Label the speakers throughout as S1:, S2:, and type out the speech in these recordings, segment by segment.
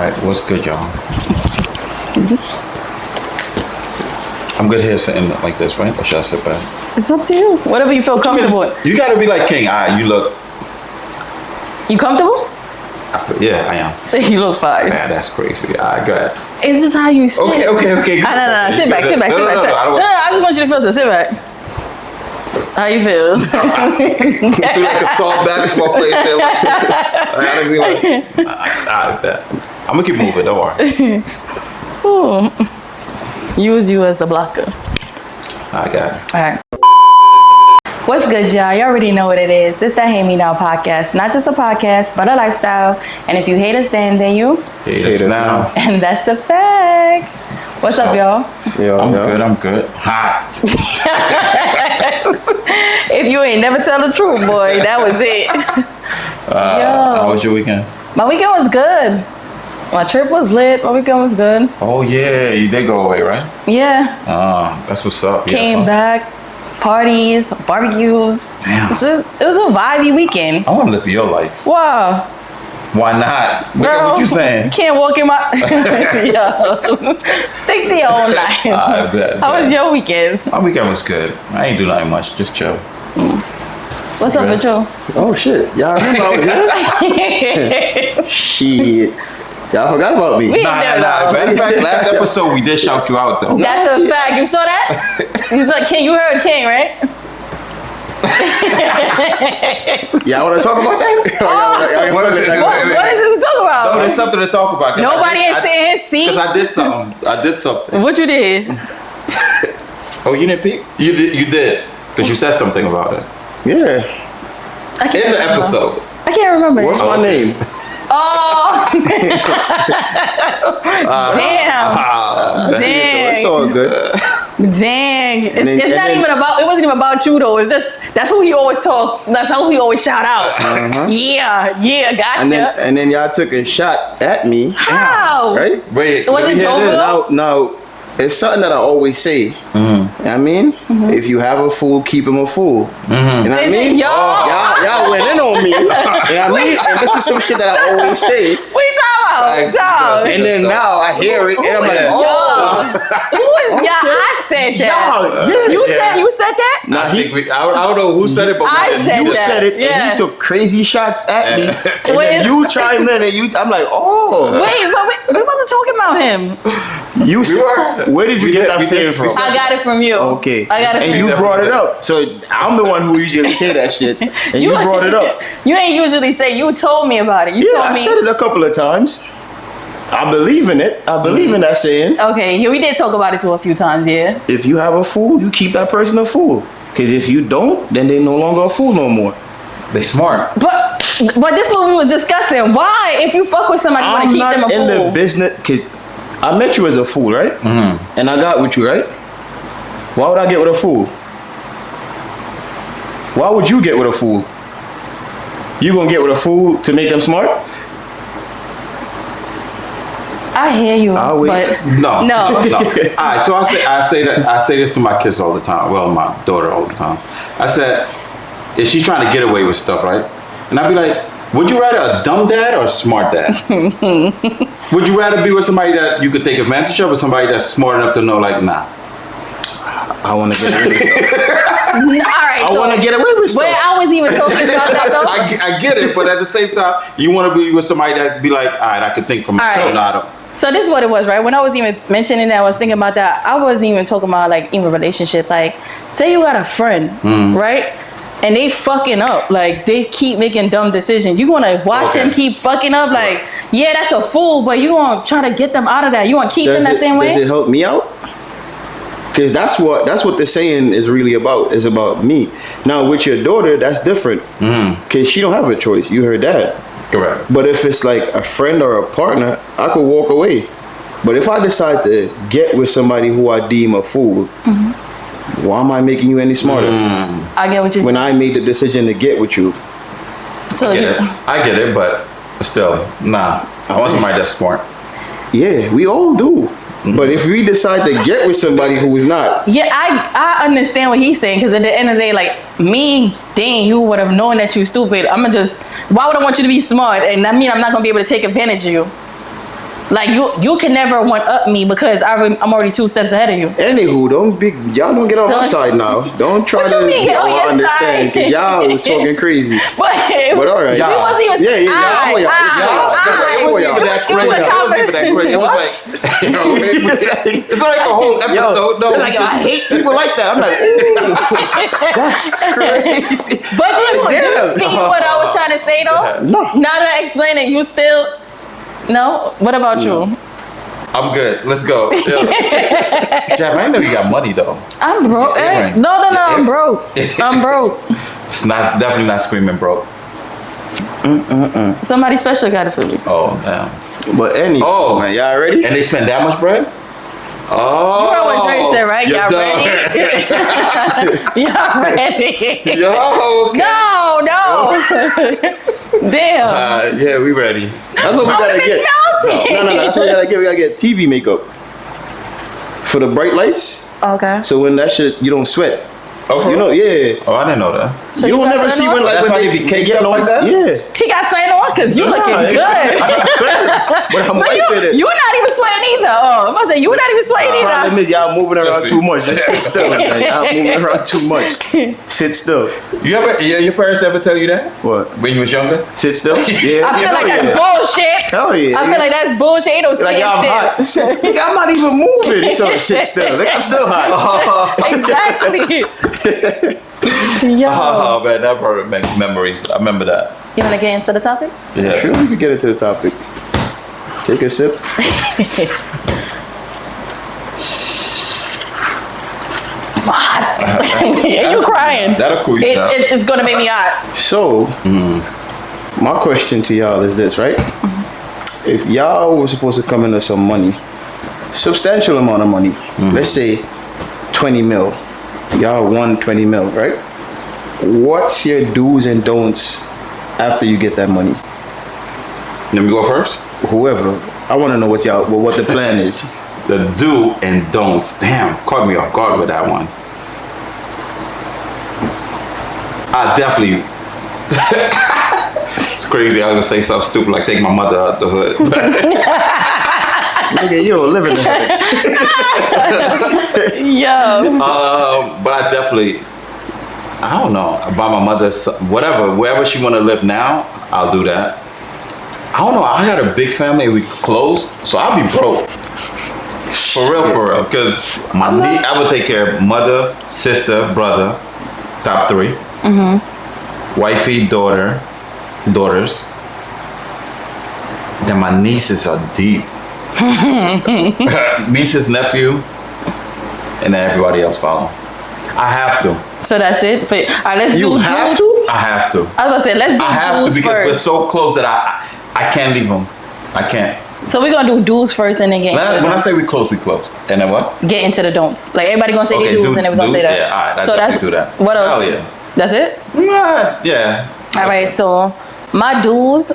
S1: Alright, what's good, y'all? I'm good here sitting like this, right? Or should I sit back?
S2: It's up to you. Whatever you feel comfortable with.
S1: You gotta be like King. You look...
S2: You comfortable?
S1: Yeah, I am.
S2: You look fine.
S1: Man, that's crazy. Alright, go ahead.
S2: It's just how you sit.
S1: Okay.
S2: No. Sit back. No, I just want you to feel so. Sit back. How you feel?
S1: You feel like a tall basketball player. I gotta be like, I bet. I'm gonna keep moving, don't worry.
S2: Ooh. Use you as the blocker.
S1: I got it.
S2: All right. What's good, y'all? You already know what it is. This the Hate Me Now podcast. Not just a podcast, but a lifestyle. And if you hate us then you
S1: hate us now.
S2: And that's a fact. What's up, y'all?
S1: I'm good. Hot.
S2: If you ain't never tell the truth, boy, that was it.
S1: How was your weekend?
S2: My weekend was good. My trip was lit. My weekend was good.
S1: Oh, yeah. You did go away, right?
S2: Yeah.
S1: That's what's up.
S2: Came back. Parties, barbecues.
S1: Damn.
S2: It was a vibey weekend.
S1: I want to live your life.
S2: Wow.
S1: Why not? Look at what you saying.
S2: You can't walk in my... Yo. Stick to your own life.
S1: I bet.
S2: How was your weekend?
S1: My weekend was good. I ain't do nothing much. Just chill.
S2: What's up with you?
S3: Oh, shit. Y'all remember I was here? Shit. Y'all forgot about me.
S1: Nah. Matter of fact, last episode we did shout you out, though.
S2: That's a fact. You saw that? He's like, King, you heard King, right?
S3: Y'all want to talk about that?
S2: What is this to talk about?
S1: No, there's something to talk about.
S2: Nobody ain't saying his seat.
S1: Because I did something.
S2: What you did?
S1: Oh, you didn't peep? You did. Because you said something about it.
S3: Yeah.
S1: In the episode.
S2: I can't remember.
S3: What's my name?
S2: Oh. Damn.
S3: It's all good.
S2: Dang. It wasn't even about you though. It's just, that's who he always talk. That's how he always shout out.
S3: Uh-huh.
S2: Yeah, gotcha.
S3: And then y'all took a shot at me.
S2: How?
S3: Right?
S1: Wait.
S2: It wasn't Joe.
S3: Now, it's something that I always say.
S1: Mm-hmm.
S3: I mean, if you have a fool, keep him a fool.
S1: Mm-hmm.
S3: You know what I mean? Y'all went in on me. You know what I mean? And this is some shit that I always say.
S2: What you talking about?
S3: And then now I hear it, and I'm like, oh.
S2: Who is y'all? I said that. You said that?
S1: Nah, I don't know who said it, but
S3: you said it, and he took crazy shots at me. And then you chimed in, and I'm like, oh.
S2: Wait, but we wasn't talking about him.
S3: Where did you get that saying from?
S2: I got it from you.
S3: Okay.
S2: I got it from
S3: you. And you brought it up. So I'm the one who usually say that shit. And you brought it up.
S2: You ain't usually say, you told me about it.
S3: I said it a couple of times. I believe in it. I believe in that saying.
S2: Okay, we did talk about it a few times, yeah.
S3: If you have a fool, you keep that person a fool. Because if you don't, then they no longer a fool no more.
S1: They smart.
S2: But this is what we were discussing. Why, if you fuck with somebody, you want to keep them a fool?
S3: I'm not in the business, because I met you as a fool, right? Mm-hmm. And I got with you, right? Why would I get with a fool? Why would you get with a fool? You gonna get with a fool to make them smart?
S2: I hear you. But
S1: no. All right, so I say this to my kids all the time. Well, my daughter all the time. I said, is she trying to get away with stuff, right? And I'd be like, would you rather a dumb dad or a smart dad? Would you rather be with somebody that you could take advantage of or somebody that's smart enough to know, like, nah, I want to get away with stuff.
S2: All right,
S3: I want to get away with stuff.
S2: Well, I wasn't even talking about that, though.
S1: I get it, but at the same time, you want to be with somebody that be like, all right, I can think for myself.
S2: Right.
S1: No, I don't.
S2: So this is what it was, right? When I was even mentioning that, I was thinking about that. I wasn't even talking about, like, even relationship. Like, say you got a friend, right? And they fucking up. Like, they keep making dumb decisions. You want to watch them keep fucking up? Like, yeah, that's a fool, but you want to try to get them out of that. You want to keep them that same way?
S3: Does it help me out? Because that's what the saying is really about. It's about me. Now, with your daughter, that's different. Because she don't have a choice. You her dad.
S1: Correct.
S3: But if it's like a friend or a partner, I could walk away. But if I decide to get with somebody who I deem a fool, why am I making you any smarter?
S2: I get what you're saying.
S3: When I made the decision to get with you.
S2: So
S1: I get it, but still, nah. I want somebody that's smart.
S3: Yeah, we all do. But if we decide to get with somebody who is not.
S2: Yeah, I understand what he's saying, because at the end of the day, like, me, dang, you would have known that you stupid. I'm going to just, why would I want you to be smart? And that mean I'm not going to be able to take advantage of you. Like you can never one up me because I'm already 2 steps ahead of you.
S3: Anywho, y'all don't get on my side now. Don't try
S2: What
S3: to
S2: you mean get on your
S3: understand, because y'all was talking crazy. But all right.
S2: We wasn't even.
S1: It wasn't even that crazy. It was like, you know, it's like a whole episode. No,
S3: like, I hate people like that. I'm like, ooh, that's crazy.
S2: But do you see what I was trying to say though?
S3: No.
S2: Now that I explain it, you still no. What about you?
S1: I'm good. Let's go. Jeff, I know you got money though.
S2: I'm broke. No, I'm broke. I'm broke.
S1: It's not definitely not screaming broke.
S2: Somebody special got it for me.
S1: Oh damn.
S3: But man, y'all ready?
S1: And they spend that much bread? Oh,
S2: You heard what Dre said, right? Y'all ready? Y'all ready?
S1: Yo, okay.
S2: No. Damn.
S1: Yeah, we ready.
S3: That's what we gotta get. No. That's what we gotta get. We gotta get TV makeup for the bright lights.
S2: Okay.
S3: So when that shit, you don't sweat.
S1: Oh, for
S3: you know, yeah.
S1: Oh, I didn't know that.
S2: So
S3: you don't never see when
S1: That's why they be caked up like that?
S3: Yeah.
S2: He got something on because you looking good.
S3: But I'm white with it.
S2: You're not even sweating either. Oh, I'm about to say, you're not even sweating
S3: Problem
S2: either.
S3: is y'all moving around too much. Just sit still. Man. Y'all moving around too much. Sit still.
S1: Your parents ever tell you that?
S3: What?
S1: When you was younger?
S3: Sit still? Yeah.
S2: I feel like that's bullshit.
S3: Hell yeah.
S2: I feel like that's bullshit. Ain't no
S3: Like, y'all hot. Nigga, I'm not even moving. You told me sit still. Nigga, I'm still hot.
S2: Exactly. Yo.
S1: Oh man, that brought back memories. I remember that.
S2: You want to get into the topic?
S1: Yeah.
S3: Sure, we can get into the topic. Take a sip.
S2: Hot. Are you crying?
S1: That'll cool you down.
S2: It's gonna make me hot.
S3: So, my question to y'all is this, right? If y'all were supposed to come into some money, substantial amount of money, let's say 20 mil, y'all won 20 mil, right? What's your do's and don'ts after you get that money?
S1: Let me go first.
S3: Whoever, I want to know what the plan is.
S1: The do and don'ts. Damn, caught me off guard with that one. I definitely. It's crazy. I was gonna say something stupid like take my mother out the hood.
S3: Nigga, you don't live in the hood.
S2: Yo.
S1: But I definitely. I don't know. Buy my mother whatever, wherever she want to live now, I'll do that. I don't know. I got a big family. We close, so I'll be broke. For real. Because I would take care of mother, sister, brother, top 3. Wifey, daughters. Then my nieces are deep. Nieces, nephew, and then everybody else follow. I have to.
S2: So that's it. All right, let's do.
S3: You have to?
S1: I have to.
S2: I was gonna say let's do
S1: I have to
S2: dues
S1: because we're
S2: first.
S1: so close that I can't leave them. I can't.
S2: So we're gonna do dues first and then get into the
S1: When I
S2: don'ts.
S1: say we close. And then what?
S2: Get into the don'ts. Like everybody gonna say
S1: Okay,
S2: they dues and then we're gonna say that.
S1: Yeah, all right.
S2: So that's
S1: do that.
S2: what else?
S1: Hell yeah.
S2: That's it.
S1: Yeah.
S2: All right. So my dues,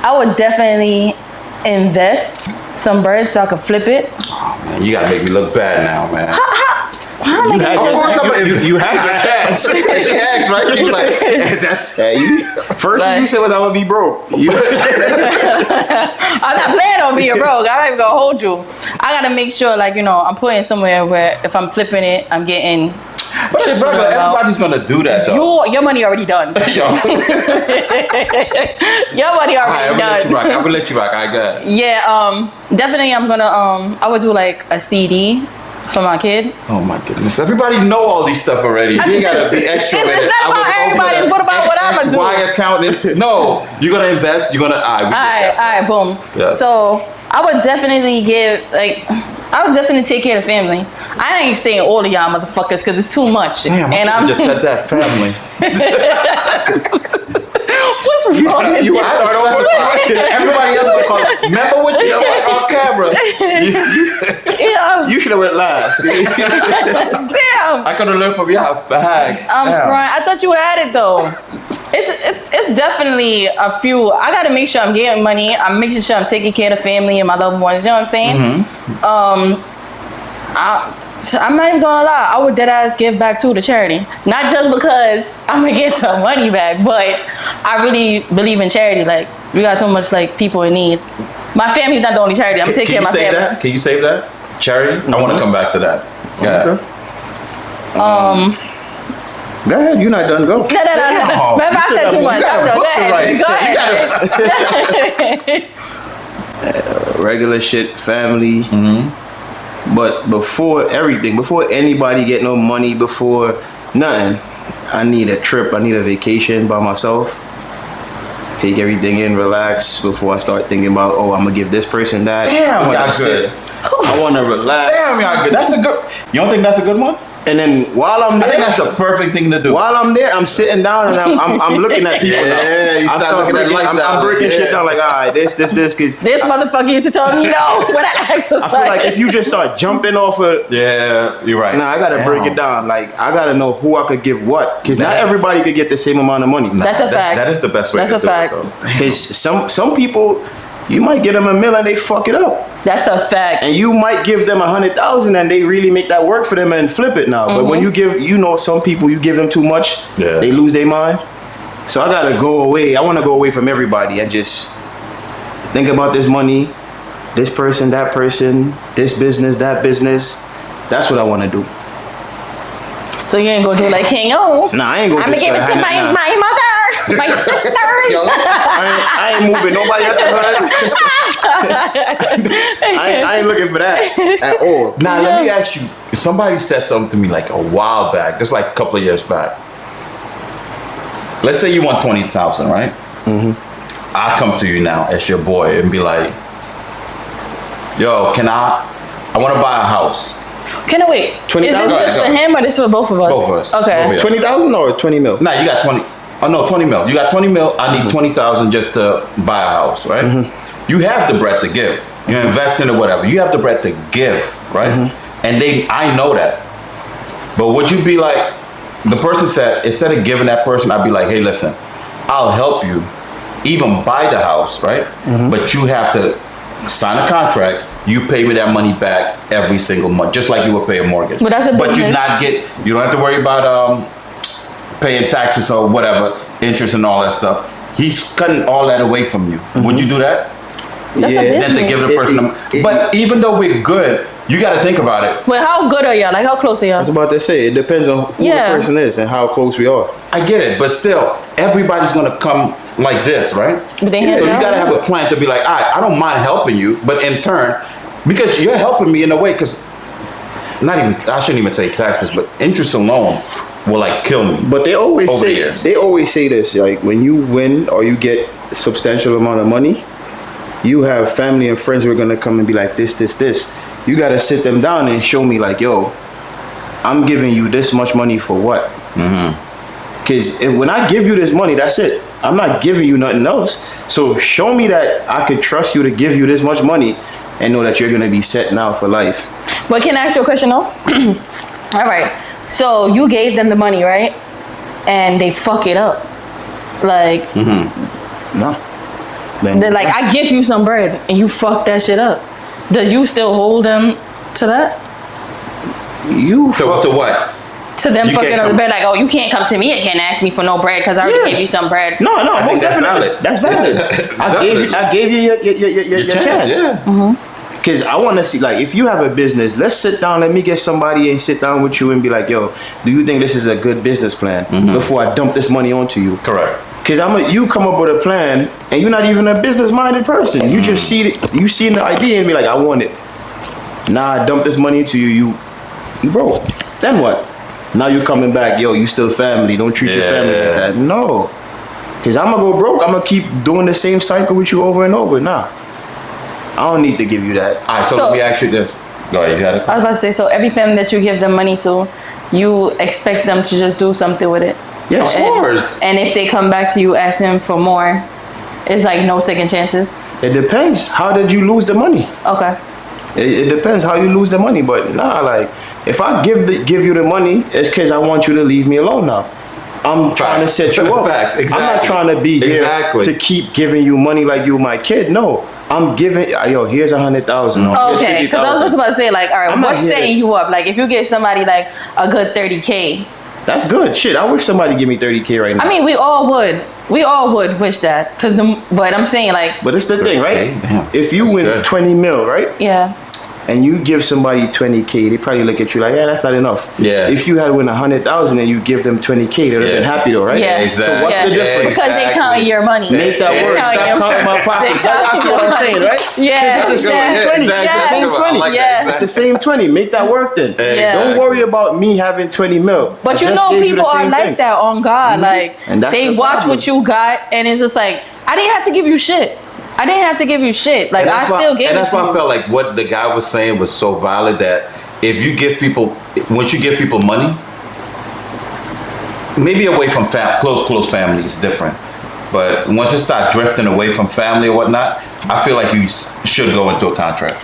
S2: I would definitely invest some bread so I could flip it.
S1: Oh man, you gotta make me look bad now, man.
S3: You had you had your chance.
S1: She asked, right? She's like, that's
S3: First thing you said was I would be broke.
S2: I'm not planning on being broke. I'm not even gonna hold you. I gotta make sure, like, I'm putting somewhere where if I'm flipping it, I'm getting.
S1: But it's regular. Everybody's gonna do that though.
S2: Your money already done.
S1: Yo.
S2: Your money already done.
S1: I will let you rock. I got it.
S2: Yeah. Definitely. I'm gonna. I would do like a CD for my kid.
S1: Oh my goodness! Everybody know all these stuff already. You gotta be extra with it.
S2: It's not about everybody. It's what about what I'm gonna do?
S1: XY account. No, you're gonna invest. You're gonna. All
S2: right, boom.
S1: Yeah.
S2: So I would definitely take care of the family. I ain't saying all of y'all motherfuckers because it's too much.
S1: Damn, I'm just said that family.
S2: What's wrong with
S3: You want to start over?
S1: Everybody else will call it. Remember what you said on camera?
S3: You should have went last.
S2: Damn.
S1: I could have learned from y'all facts.
S2: I'm crying. I thought you had it though. It's definitely a few. I gotta make sure I'm getting money. I'm making sure I'm taking care of the family and my loved ones. You know what I'm saying? I'm not even gonna lie. I would dead ass give back to the charity. Not just because I'm gonna get some money back, but I really believe in charity. Like we got so much like people in need. My family's not the only charity. I'm gonna take care of my family.
S1: That? Can you save that? Charity? I want to come back to that. Yeah.
S3: Okay. Go ahead. You're not done. Go.
S2: No. Remember, I said too much. Go ahead.
S3: Regular shit, family. But before everything, before anybody get no money, before nothing, I need a trip. I need a vacation by myself. Take everything in, relax before I start thinking about, oh, I'm gonna give this person that.
S1: Damn, y'all good.
S3: I want to relax.
S1: Damn, y'all good. That's a good. You don't think that's a good one?
S3: And then while I'm
S1: I
S3: there,
S1: think that's the perfect thing to do.
S3: while I'm there, I'm sitting down and I'm looking at people.
S1: Yeah, you
S3: I
S1: start
S3: start
S1: looking at
S3: breaking,
S1: life
S3: I'm
S1: down.
S3: breaking shit
S1: Yeah.
S3: down like, all right, this, cause
S2: This motherfucker used to tell me no when I asked for
S3: I feel like if you just start jumping off of,
S1: Yeah, you're right.
S3: nah, I gotta break it down. Like I gotta know who I could give what, cause not
S1: That-
S3: everybody could get the same amount of money.
S2: That's a fact.
S1: That is the best way
S2: That's
S1: to
S2: a
S1: do
S2: fact.
S1: it, though.
S3: Cause some people, you might get them $1 million, they fuck it up,
S2: That's a fact.
S3: and you might give them 100,000 and they really make that work for them and flip it now. But when you give, some people you give them too much,
S1: Yeah.
S3: they lose their mind. So I gotta go away. I want to go away from everybody and just think about this money, this person, that person, this business, that business. That's what I want to do.
S2: So you ain't gonna do like King O.
S3: Nah, I ain't gonna.
S2: I'm gonna give it to my mother, my sisters.
S3: I ain't moving nobody at the hood. I ain't looking for that at all.
S1: Now, let me ask you. Somebody said something to me like a while back, just like a couple of years back. Let's say you want 20,000, right? I come to you now as your boy and be like, yo, I want to buy a house.
S2: Can I wait?
S3: 20,000?
S2: Is this just
S1: Go
S2: for
S1: ahead.
S2: him or this for both of us?
S1: Both of us.
S2: Okay.
S1: Both of you.
S3: 20,000 or 20 mil?
S1: Nah, you got 20. Oh, no, 20 mil. You got 20 mil. I need 20,000 just to buy a house, right? You have the bread to give. You're investing or whatever. You have the bread to give, right? And I know that. But would you be like, the person said, instead of giving that person, I'd be like, hey, listen, I'll help you even buy the house, right? But you have to sign a contract. You pay me that money back every single month, just like you would pay a mortgage.
S2: But that's a
S1: But you
S2: business.
S1: you don't have to worry about paying taxes or whatever, interest and all that stuff. He's cutting all that away from you. Would you do that?
S2: That's a
S1: Then to
S2: business.
S1: give the person, but even though we're good, you got to think about it.
S2: Well, how good are y'all? Like, how close are
S3: I was
S2: y'all?
S3: about to say, it depends on who
S2: Yeah.
S3: the person is and how close we are.
S1: I get it, but still, everybody's gonna come like this, right?
S2: But they
S1: So
S2: hand
S1: you
S2: it out?
S1: gotta have a plan to be like, all right, I don't mind helping you, but in turn, because you're helping me in a way, because I shouldn't even say taxes, but interest alone will like kill me.
S3: But they always
S1: Over the
S3: say
S1: years.
S3: this, like when you win or you get a substantial amount of money, you have family and friends who are gonna come and be like this. You gotta sit them down and show me like, yo, I'm giving you this much money for what? Because when I give you this money, that's it. I'm not giving you nothing else. So show me that I could trust you to give you this much money and know that you're gonna be set now for life.
S2: But can I ask you a question though? All right. So you gave them the money, right? And they fuck it up. Like,
S3: No.
S2: they're like, I give you some bread and you fuck that shit up. Do you still hold them to that?
S3: You
S1: So
S3: fuck
S1: to what?
S2: To them
S3: You
S2: fucking
S3: can't
S2: up the
S3: come-
S2: bread, like, oh, you can't come to me and can't ask me for no bread because I already
S3: Yeah.
S2: gave you some bread.
S3: No,
S1: I think
S3: most
S1: that's
S3: definitely.
S1: valid.
S3: That's valid. I gave you your chance.
S1: Yeah.
S3: Because I want to see, like, if you have a business, let's sit down. Let me get somebody and sit down with you and be like, yo, do you think this is a good business plan before I dump this money onto you?
S1: Correct.
S3: Because you come up with a plan and you're not even a business-minded person. You just see the idea and be like, I want it. Nah, I dump this money into you. You broke. Then what? Now you coming back, yo, you still family. Don't treat your family like that. No. Because I'm going to go broke. I'm going to keep doing the same cycle with you over and over. Nah. I don't need to give you that.
S1: All right, so
S2: So-
S1: let me ask you this. Go ahead, you got it.
S2: I was about to say, so every family that you give them money to, you expect them to just do something with it.
S3: Yes.
S1: Of course.
S2: And if they come back to you asking for more, it's like no second chances.
S3: It depends. How did you lose the money?
S2: Okay.
S3: It depends how you lose the money. But nah, like, if I give you the money, it's because I want you to leave me alone now. I'm trying to set you up.
S1: Facts, exactly.
S3: I'm not trying to be here
S1: Exactly.
S3: to keep giving you money like you my kid. No, I'm giving. Yo, here's 100,000.
S2: Okay, because I was just about to say, like, all right,
S3: I'm not
S2: what's
S3: here.
S2: setting you up? Like, if you give somebody like a good 30K,
S3: That's good. Shit, I wish somebody give me 30K right now.
S2: I mean, we all would. We all would wish that, but I'm saying like,
S3: But it's the thing, right?
S1: Okay, damn.
S3: If you
S1: That's
S3: win
S1: good.
S3: 20 mil, right?
S2: yeah,
S3: And you give somebody 20K, they probably look at you like, yeah, that's not enough.
S1: Yeah.
S3: If you had win 100,000 and you give them 20K, they'd have been
S1: Yeah.
S3: happy though, right?
S2: Yeah.
S3: So
S1: Exactly.
S3: what's the
S2: Yeah.
S3: difference?
S2: because they counting your money.
S3: Make that
S2: They
S3: work.
S2: counting
S3: Stop
S2: your-
S3: counting my pockets.
S2: they
S3: That's what I'm
S2: counting
S3: saying,
S2: your
S3: right?
S2: Yeah.
S3: 'Cause it's the same
S2: Yeah.
S3: 20.
S1: exactly.
S3: It's the same
S1: I
S3: 20.
S1: like that.
S2: Yeah.
S3: It's the same 20. Make that work then.
S2: Yeah.
S3: Don't worry about me having 20 mil.
S2: But
S3: I
S2: you
S3: just
S2: know,
S3: gave you
S2: people
S3: the
S2: are
S3: same
S2: like
S3: thing.
S2: that on God. Like,
S3: And that's
S2: they
S3: the
S2: watch
S3: problem.
S2: what you got, and it's just like, I didn't have to give you shit. I didn't have to give you shit. Like,
S1: And
S2: I
S1: that's why-
S2: still gave
S1: And
S2: it
S1: that's
S2: to
S1: why I
S2: you.
S1: felt like what the guy was saying was so valid that if you give people, once you give people money, maybe away from close family is different. But once you start drifting away from family or whatnot, I feel like you should go into a contract.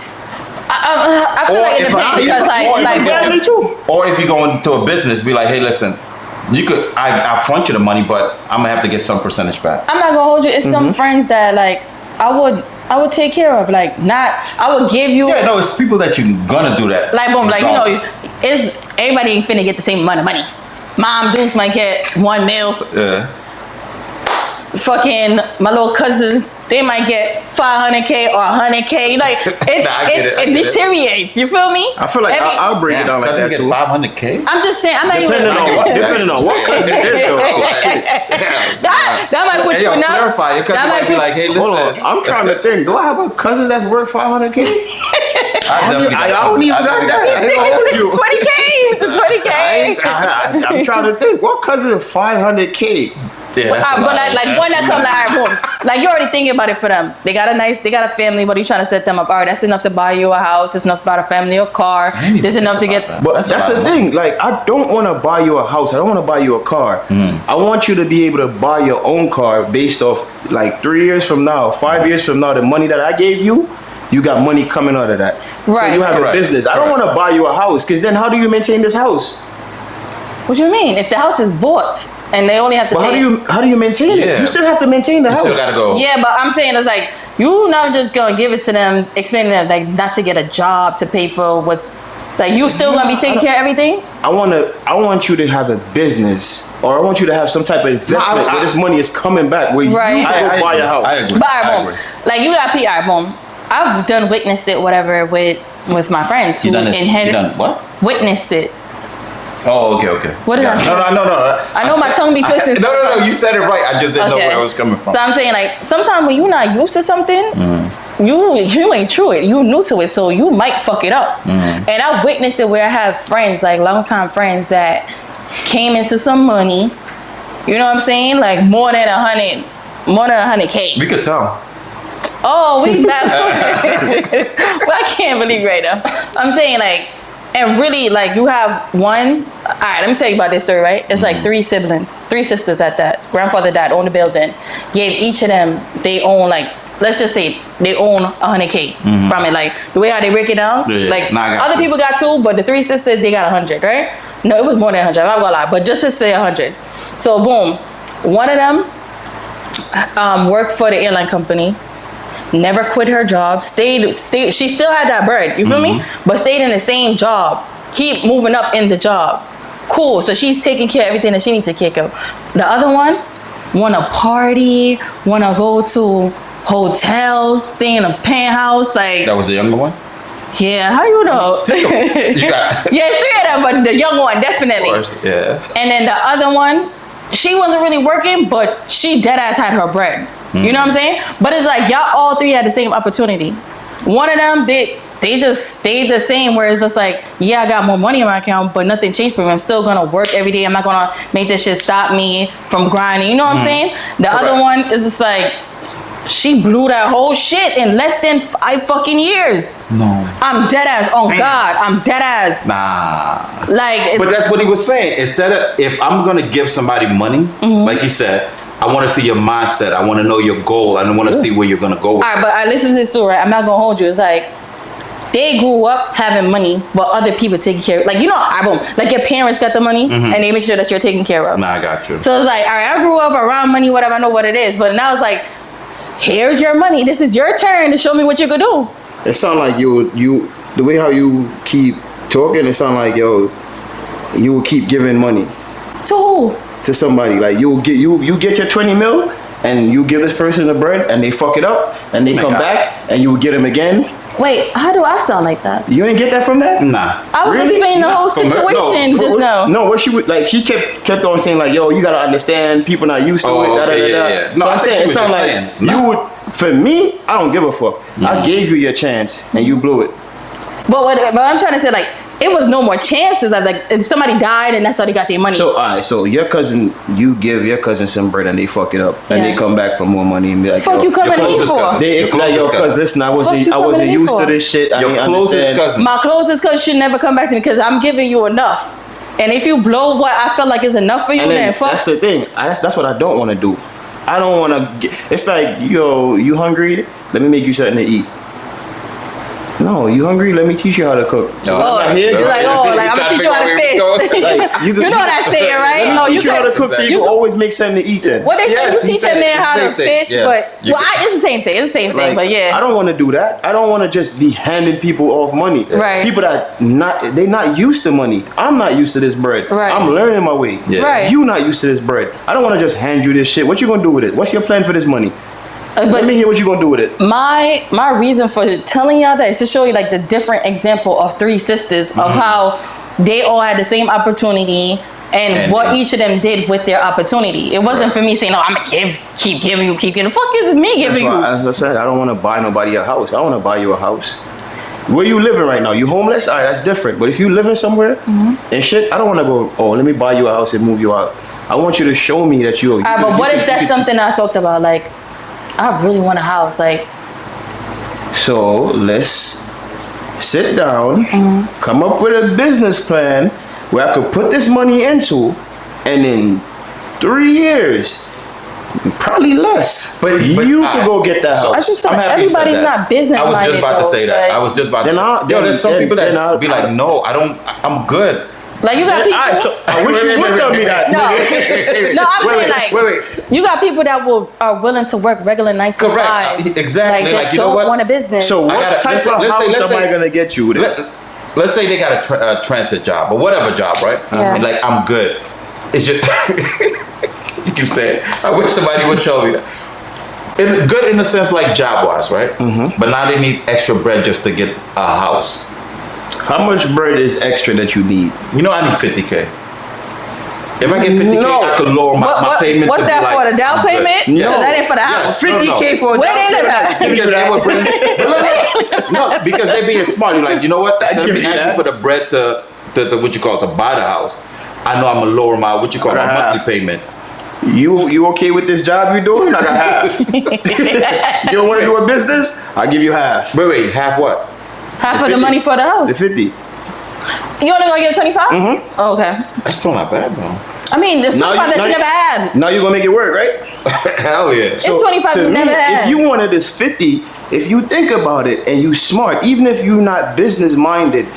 S2: I feel like it depends because, like,
S3: family too.
S1: Or if you go into a business, be like, hey, listen, you could, I front you the money, but I'm gonna have to get some percentage back.
S2: I'm not gonna hold you. It's some friends that like I would take care of. Like, not I would give you.
S1: Yeah, no, it's people that you're gonna do that.
S2: Like, boom, like, you know,
S1: regardless.
S2: it's everybody ain't finna get the same amount of money. Mom Deuce might get 1 mil.
S1: Yeah.
S2: Fucking my little cousins, they might get 500K or 100K. Like, it,
S1: Nah, I get it, I
S2: it
S1: get it.
S2: deteriates. You feel me?
S3: I feel like
S2: Every-
S3: I'll break it down like
S1: Cousin
S3: that
S1: get
S3: too.
S1: 500K.
S2: I'm just saying, I'm not even.
S3: Depending on what cousin it is though. Shit.
S2: That might put
S1: Hey,
S2: you
S1: yo,
S2: in that.
S1: clarify. Your cousin
S2: that
S1: might be
S2: put-
S1: like, hey, listen.
S3: Hold on, I'm trying to think. Do I have a cousin that's worth 500K?
S1: I don't
S3: even got that. I ain't gonna hold you.
S2: 20K, the 20K.
S3: I'm trying to think. What cousin 500K?
S1: Yeah,
S2: But, but like one that come like, all right, boom. Like, you're already thinking about it for them. They got a family, but you trying to set them up. All right, that's enough to buy you a house. It's enough to buy a family a car.
S1: I ain't even
S2: There's enough to
S1: think
S2: get.
S1: about
S3: But that's
S1: about
S3: the
S1: it.
S3: thing. Like, I don't want to buy you a house. I don't want to buy you a car. I want you to be able to buy your own car based off like 3 years from now, 5 years from now, the money that I gave you. You got money coming out of that.
S2: Right.
S3: So you have
S1: Correct.
S3: a business. I don't want to buy you a house because then how do you maintain this house?
S2: What you mean? If the house is bought and they only have to
S3: But
S2: pay.
S3: how do you maintain it?
S1: Yeah.
S3: You still have to maintain the
S1: You
S3: house.
S1: still gotta go.
S2: Yeah, but I'm saying it's like, you not just gonna give it to them, explaining them like not to get a job to pay for what's like, you still gonna be taking care of everything.
S3: I want you to have a business, or I want you to have some type of investment where this money is coming back, where
S2: Right.
S3: you can go buy a house.
S1: I agree.
S2: But
S1: I
S2: boom,
S1: agree.
S2: like, you got PR, boom. I've done witnessed it, whatever, with my friends who
S1: You done it? You
S2: inherit
S1: done what?
S2: witnessed it.
S1: Oh, okay.
S2: What did I say?
S1: No.
S2: I know my tongue be twisting.
S1: No. You said it right. I just didn't know where I was coming from.
S2: So I'm saying, like, sometimes when you're not used to something, you ain't true it. You new to it, so you might fuck it up. And I witnessed it where I have friends, like longtime friends, that came into some money. You know what I'm saying? Like more than 100K.
S1: We could tell.
S2: Oh, we back. Well, I can't believe right now. I'm saying, like, and really, like, you have one. All right, let me tell you about this story, right? It's like 3 siblings, 3 sisters at that. Grandfather died, owned the building. Gave each of them, they own, like, let's just say they own 100K from it. Like, the way how they break it down,
S1: Yeah.
S2: like,
S1: Nah, I got
S2: other
S1: you.
S2: people got 2, but the 3 sisters, they got 100, right? No, it was more than 100. I'm not gonna lie, but just to say 100. So, boom, one of them worked for the airline company. Never quit her job. Stayed. She still had that bread. You feel me? But stayed in the same job. Keep moving up in the job. Cool. So she's taking care of everything that she needs to take care of. The other one wanna party, wanna go to hotels, stay in a penthouse. Like,
S1: That was the younger one?
S2: yeah, how you know?
S1: You got
S2: Yeah, it's 3 of them, but the young one definitely.
S1: Of course, yeah.
S2: And then the other one, she wasn't really working, but she dead ass had her bread. You know what I'm saying? But it's like, y'all all 3 had the same opportunity. One of them, they just stayed the same, where it's just like, yeah, I got more money in my account, but nothing changed for me. I'm still gonna work every day. I'm not gonna make this shit stop me from grinding. You know what I'm saying? The other one is just like, she blew that whole shit in less than 5 fucking years.
S1: No.
S2: I'm dead ass. Oh God, I'm dead ass.
S1: Nah.
S2: Like,
S1: But that's what he was saying. Instead of, if I'm gonna give somebody money, like you said, I want to see your mindset. I want to know your goal. I want to see where you're gonna go with
S2: all right, but I listen to this too, right? I'm not gonna hold you. It's like, they grew up having money, but other people taking care of, like, you know, like your parents got the money and they make sure that you're taken care of.
S1: Nah, I got you.
S2: So it's like, all right, I grew up around money, whatever, I know what it is. But now it's like, here's your money. This is your turn to show me what you could do.
S3: It sound like you the way how you keep talking. It sound like you will keep giving money.
S2: To who?
S3: to somebody? Like you get your 20 mil and you give this person the bread and they fuck it up and they come back and you get them again.
S2: Wait, how do I sound like that?
S3: You ain't get that from that?
S1: Nah.
S2: I was explaining the whole situation just now.
S3: No, what she would like? She kept on saying like, "Yo, you gotta understand, people not used to it."
S1: Okay, yeah.
S3: No,
S1: So
S3: I'm saying it sounds like you would. For me, I don't give a fuck. I gave you your chance and you blew it.
S2: But I'm trying to say, like, it was no more chances of like if somebody died and that's how they got their money.
S3: So alright, so your cousin, you give your cousin some bread and they fuck it up and they come back for more money and be like,
S2: fuck, you coming to me for?
S3: They like, yo, cuz listen, I wasn't used to this shit. I didn't understand.
S2: My closest cousin should never come back to me because I'm giving you enough. And if you blow what I feel like is enough for you, then fuck.
S3: That's the thing. That's what I don't want to do. I don't want to. It's like, yo, you hungry? Let me make you something to eat. No, you hungry? Let me teach you how to cook.
S2: So you're like, I'm gonna teach you how to fish. Like, you know that saying, right?
S3: Let me teach you how to cook, so you can always make something to eat. Then
S2: what they say, you teach a man how to fish, but it's the same thing. It's the same thing, but yeah.
S3: I don't want to do that. I don't want to just be handing people off money.
S2: Right.
S3: People that they're not used to money. I'm not used to this bread.
S2: Right.
S3: I'm learning my way.
S1: Yeah.
S2: Right.
S3: You not used to this bread. I don't want to just hand you this shit. What you gonna do with it? What's your plan for this money?
S2: But
S3: let me hear what you gonna do with it.
S2: My reason for telling y'all that is to show you like the different example of three sisters of how they all had the same opportunity and what each of them did with their opportunity. It wasn't for me saying, "No, I'm gonna keep giving you." The fuck is me giving you?
S3: As I said, I don't want to buy nobody a house. I want to buy you a house. Where you living right now? You homeless? All right, that's different. But if you living somewhere and shit, I don't want to go. Oh, let me buy you a house and move you out. I want you to show me that you.
S2: But what if that's something I talked about? Like, I really want a house. Like,
S3: so let's sit down, come up with a business plan where I could put this money into, and in 3 years, probably less, but you could go get that house.
S2: I just thought everybody's not business minded.
S1: I was just about to say that. I was just about to say. Yo, there's some people that be like, "No, I'm good."
S2: Like, you got people.
S3: I wish you would tell me that.
S2: No, I'm saying like,
S1: wait.
S2: You got people that are willing to work regular 9 to 5.
S1: Exactly.
S2: Like,
S1: you know what?
S2: Don't want a business.
S3: So what type of house am I gonna get you?
S1: Let's say they got a transit job or whatever job, right?
S2: Yeah.
S1: And like, I'm good. It's just you keep saying, I wish somebody would tell me that. Good in the sense like job wise, right? But now they need extra bread just to get a house.
S3: How much bread is extra that you need?
S1: You know, I need 50K. If I get 50K, I could lower my payment.
S2: What's that for? The down payment?
S3: No,
S2: that ain't for the house.
S3: 50K for a down payment.
S1: Because they would bring. No, because they're being smart. You're like, you know what? Instead of me asking for the bread to what you call it, to buy the house, I know I'm gonna lower my my monthly payment.
S3: You okay with this job you're doing? I got half. You don't want to do a business? I'll give you half.
S1: Wait, half what?
S2: Half of the money for the house.
S3: The 50.
S2: You only gonna get 25? Oh, okay.
S1: That's still not bad, though.
S2: I mean, it's 25 that you never had.
S3: Now you're gonna make it work, right?
S1: Hell yeah.
S2: It's 25 you never had.
S3: If you wanted this 50, if you think about it and you smart, even if you're not business minded,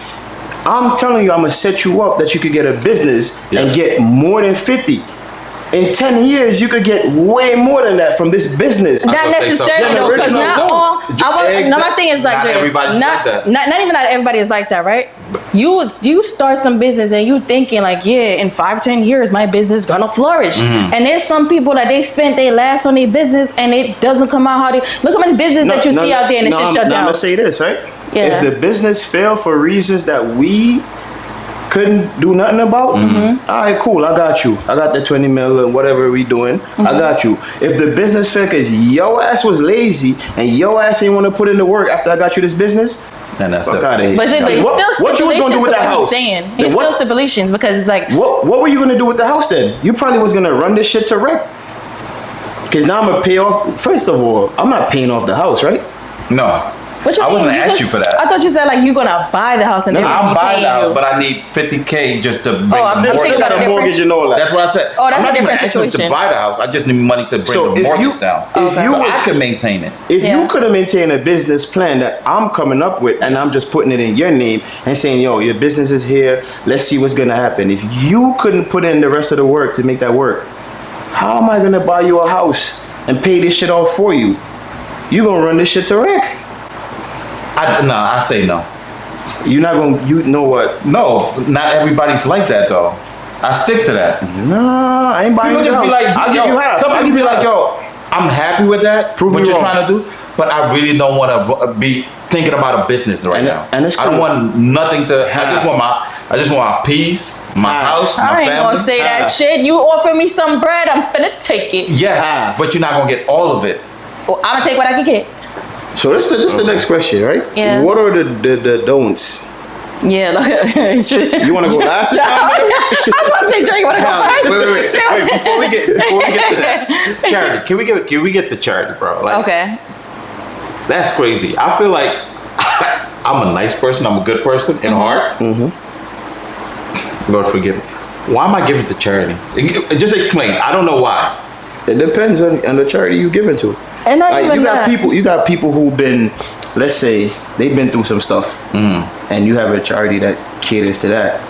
S3: I'm telling you, I'm gonna set you up that you could get a business and get more than 50. In 10 years, you could get way more than that from this business.
S2: Not necessarily, though, because not all. No, my thing is like,
S1: not everybody's like that.
S2: Not even not everybody is like that, right? You start some business and you thinking like, yeah, in 5-10 years, my business gonna flourish. And there's some people that they spent their last on their business and it doesn't come out how they look how many business that you see out there and it's just shut down.
S3: I'm gonna say this, right?
S2: Yeah.
S3: If the business failed for reasons that we couldn't do nothing about, all right, cool, I got you. I got the 20 mil and whatever we doing, I got you. If the business failed because your ass was lazy and your ass ain't want to put in the work after I got you this business, then that's fuck out of here.
S2: But
S3: what you was gonna do with that house?
S2: It's still stipulations because it's like,
S3: what were you gonna do with the house then? You probably was gonna run this shit to wreck. Because now I'm gonna pay off. First of all, I'm not paying off the house, right?
S1: No. I wasn't ask you for that.
S2: I thought you said like you're gonna buy the house and then
S1: I'm buying the house, but I need 50K just to make
S2: I'm
S3: still got a mortgage and all that.
S1: That's what I said.
S2: Oh, that's
S1: I'm
S2: a different
S1: not even asking to buy the house. I just need money to bring the mortgage down. So I can maintain it.
S3: If you could have maintained a business plan that I'm coming up with and I'm just putting it in your name and saying, yo, your business is here, let's see what's gonna happen. If you couldn't put in the rest of the work to make that work, how am I gonna buy you a house and pay this shit off for you? You gonna run this shit to wreck.
S1: I say no.
S3: You're not gonna. You know what?
S1: No, not everybody's like that though. I stick to that.
S3: Nah, I ain't buying
S1: People
S3: your
S1: just be
S3: house.
S1: like,
S3: I'll give you half.
S1: Some
S3: I'll
S1: people
S3: give
S1: be
S3: you
S1: like,
S3: half.
S1: yo, I'm happy with that.
S3: Prove
S1: what
S3: me
S1: you're
S3: wrong.
S1: trying to do, but I really don't want to be thinking about a business right
S3: And-
S1: now.
S3: and it's
S1: I don't
S3: cool.
S1: want nothing to. I just want peace, my
S3: Half.
S1: house, my
S2: I ain't
S1: family.
S2: gonna say that
S3: Half.
S2: shit. You offer me some bread, I'm finna take it.
S1: Yes,
S3: Half.
S1: but you're not gonna get all of it.
S2: Well, I'm gonna take what I can get.
S3: So this is the next question, right?
S2: Yeah.
S3: What are the don'ts?
S2: Yeah, look, it's true.
S3: You want to go last this time?
S2: I was gonna say, Drake, you wanna go first?
S1: Wait. Before we get to that, charity. Can we get the charity, bro? Like,
S2: Okay.
S1: that's crazy. I feel like I'm a nice person. I'm a good person in heart. Lord forgive me. Why am I giving to charity? Just explain. I don't know why.
S3: It depends on the charity you giving to.
S2: And not
S3: Like
S2: even
S3: you got
S2: that.
S3: you got people who've been, let's say, they've been through some stuff, and you have a charity that caters to that.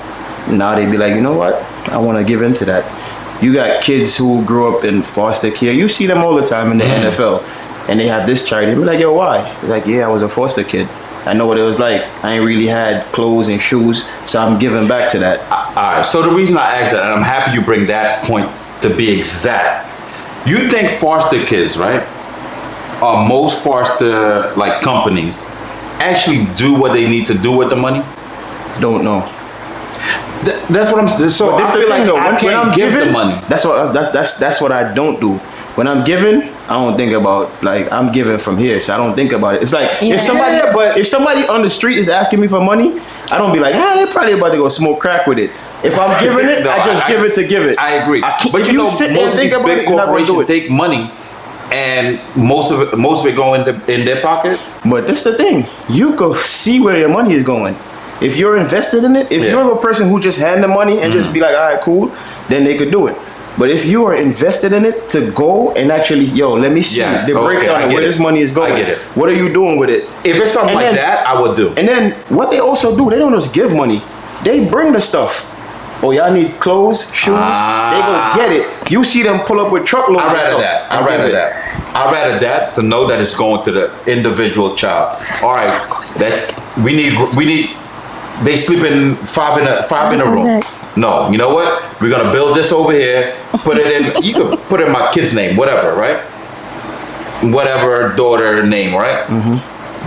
S3: Now they be like, you know what? I want to give into that. You got kids who grew up in foster care. You see them all the time in the NFL, and they have this charity. Be like, yo, why? It's like, yeah, I was a foster kid. I know what it was like. I ain't really had clothes and shoes, so I'm giving back to that.
S1: All right. So the reason I asked that, and I'm happy you bring that point to be exact. You think foster kids, right? Or most foster like companies actually do what they need to do with the money?
S3: Don't know.
S1: That's what I'm saying. So
S3: But this
S1: I
S3: the
S1: feel
S3: thing
S1: like
S3: though.
S1: I
S3: When
S1: can't
S3: I'm
S1: give
S3: giving,
S1: the money.
S3: That's what I don't do. When I'm giving, I don't think about like I'm giving from here, so I don't think about it. It's like
S2: Yeah.
S3: if somebody on the street is asking me for money, I don't be like, they're probably about to go smoke crack with it. If I'm giving it,
S1: No,
S3: I just give it to give it.
S1: I agree.
S3: But
S1: But
S3: if
S1: you know,
S3: sit there and
S1: most of
S3: think
S1: these
S3: about
S1: big
S3: it, you're not gonna do
S1: corporations
S3: it.
S1: take money, and most of it go in their pockets.
S3: But that's the thing. You go see where your money is going. If you're invested in it, if
S1: Yeah.
S3: you're a person who just hand the money and just be like, all right, cool, then they could do it. But if you are invested in it to go and actually, let me see
S1: Yes,
S3: the
S1: okay,
S3: breakdown
S1: I
S3: of
S1: get
S3: where
S1: it.
S3: this money is going.
S1: I get it.
S3: What are you doing with it?
S1: If it's something
S3: And
S1: like
S3: then-
S1: that, I would do.
S3: And then what they also do, they don't just give money. They bring the stuff. Oh, y'all need clothes, shoes. They go get it. You see them pull up with truckloads
S1: I'd
S3: of
S1: rather
S3: stuff.
S1: that.
S3: and
S1: I'd
S3: give
S1: rather
S3: it.
S1: that. I'd rather that to know that it's going to the individual child. All right, that we need. They sleep in five in a room. No, you know what? We're gonna build this over here. Put it in. You could put in my kid's name, whatever, right? Whatever daughter name, right?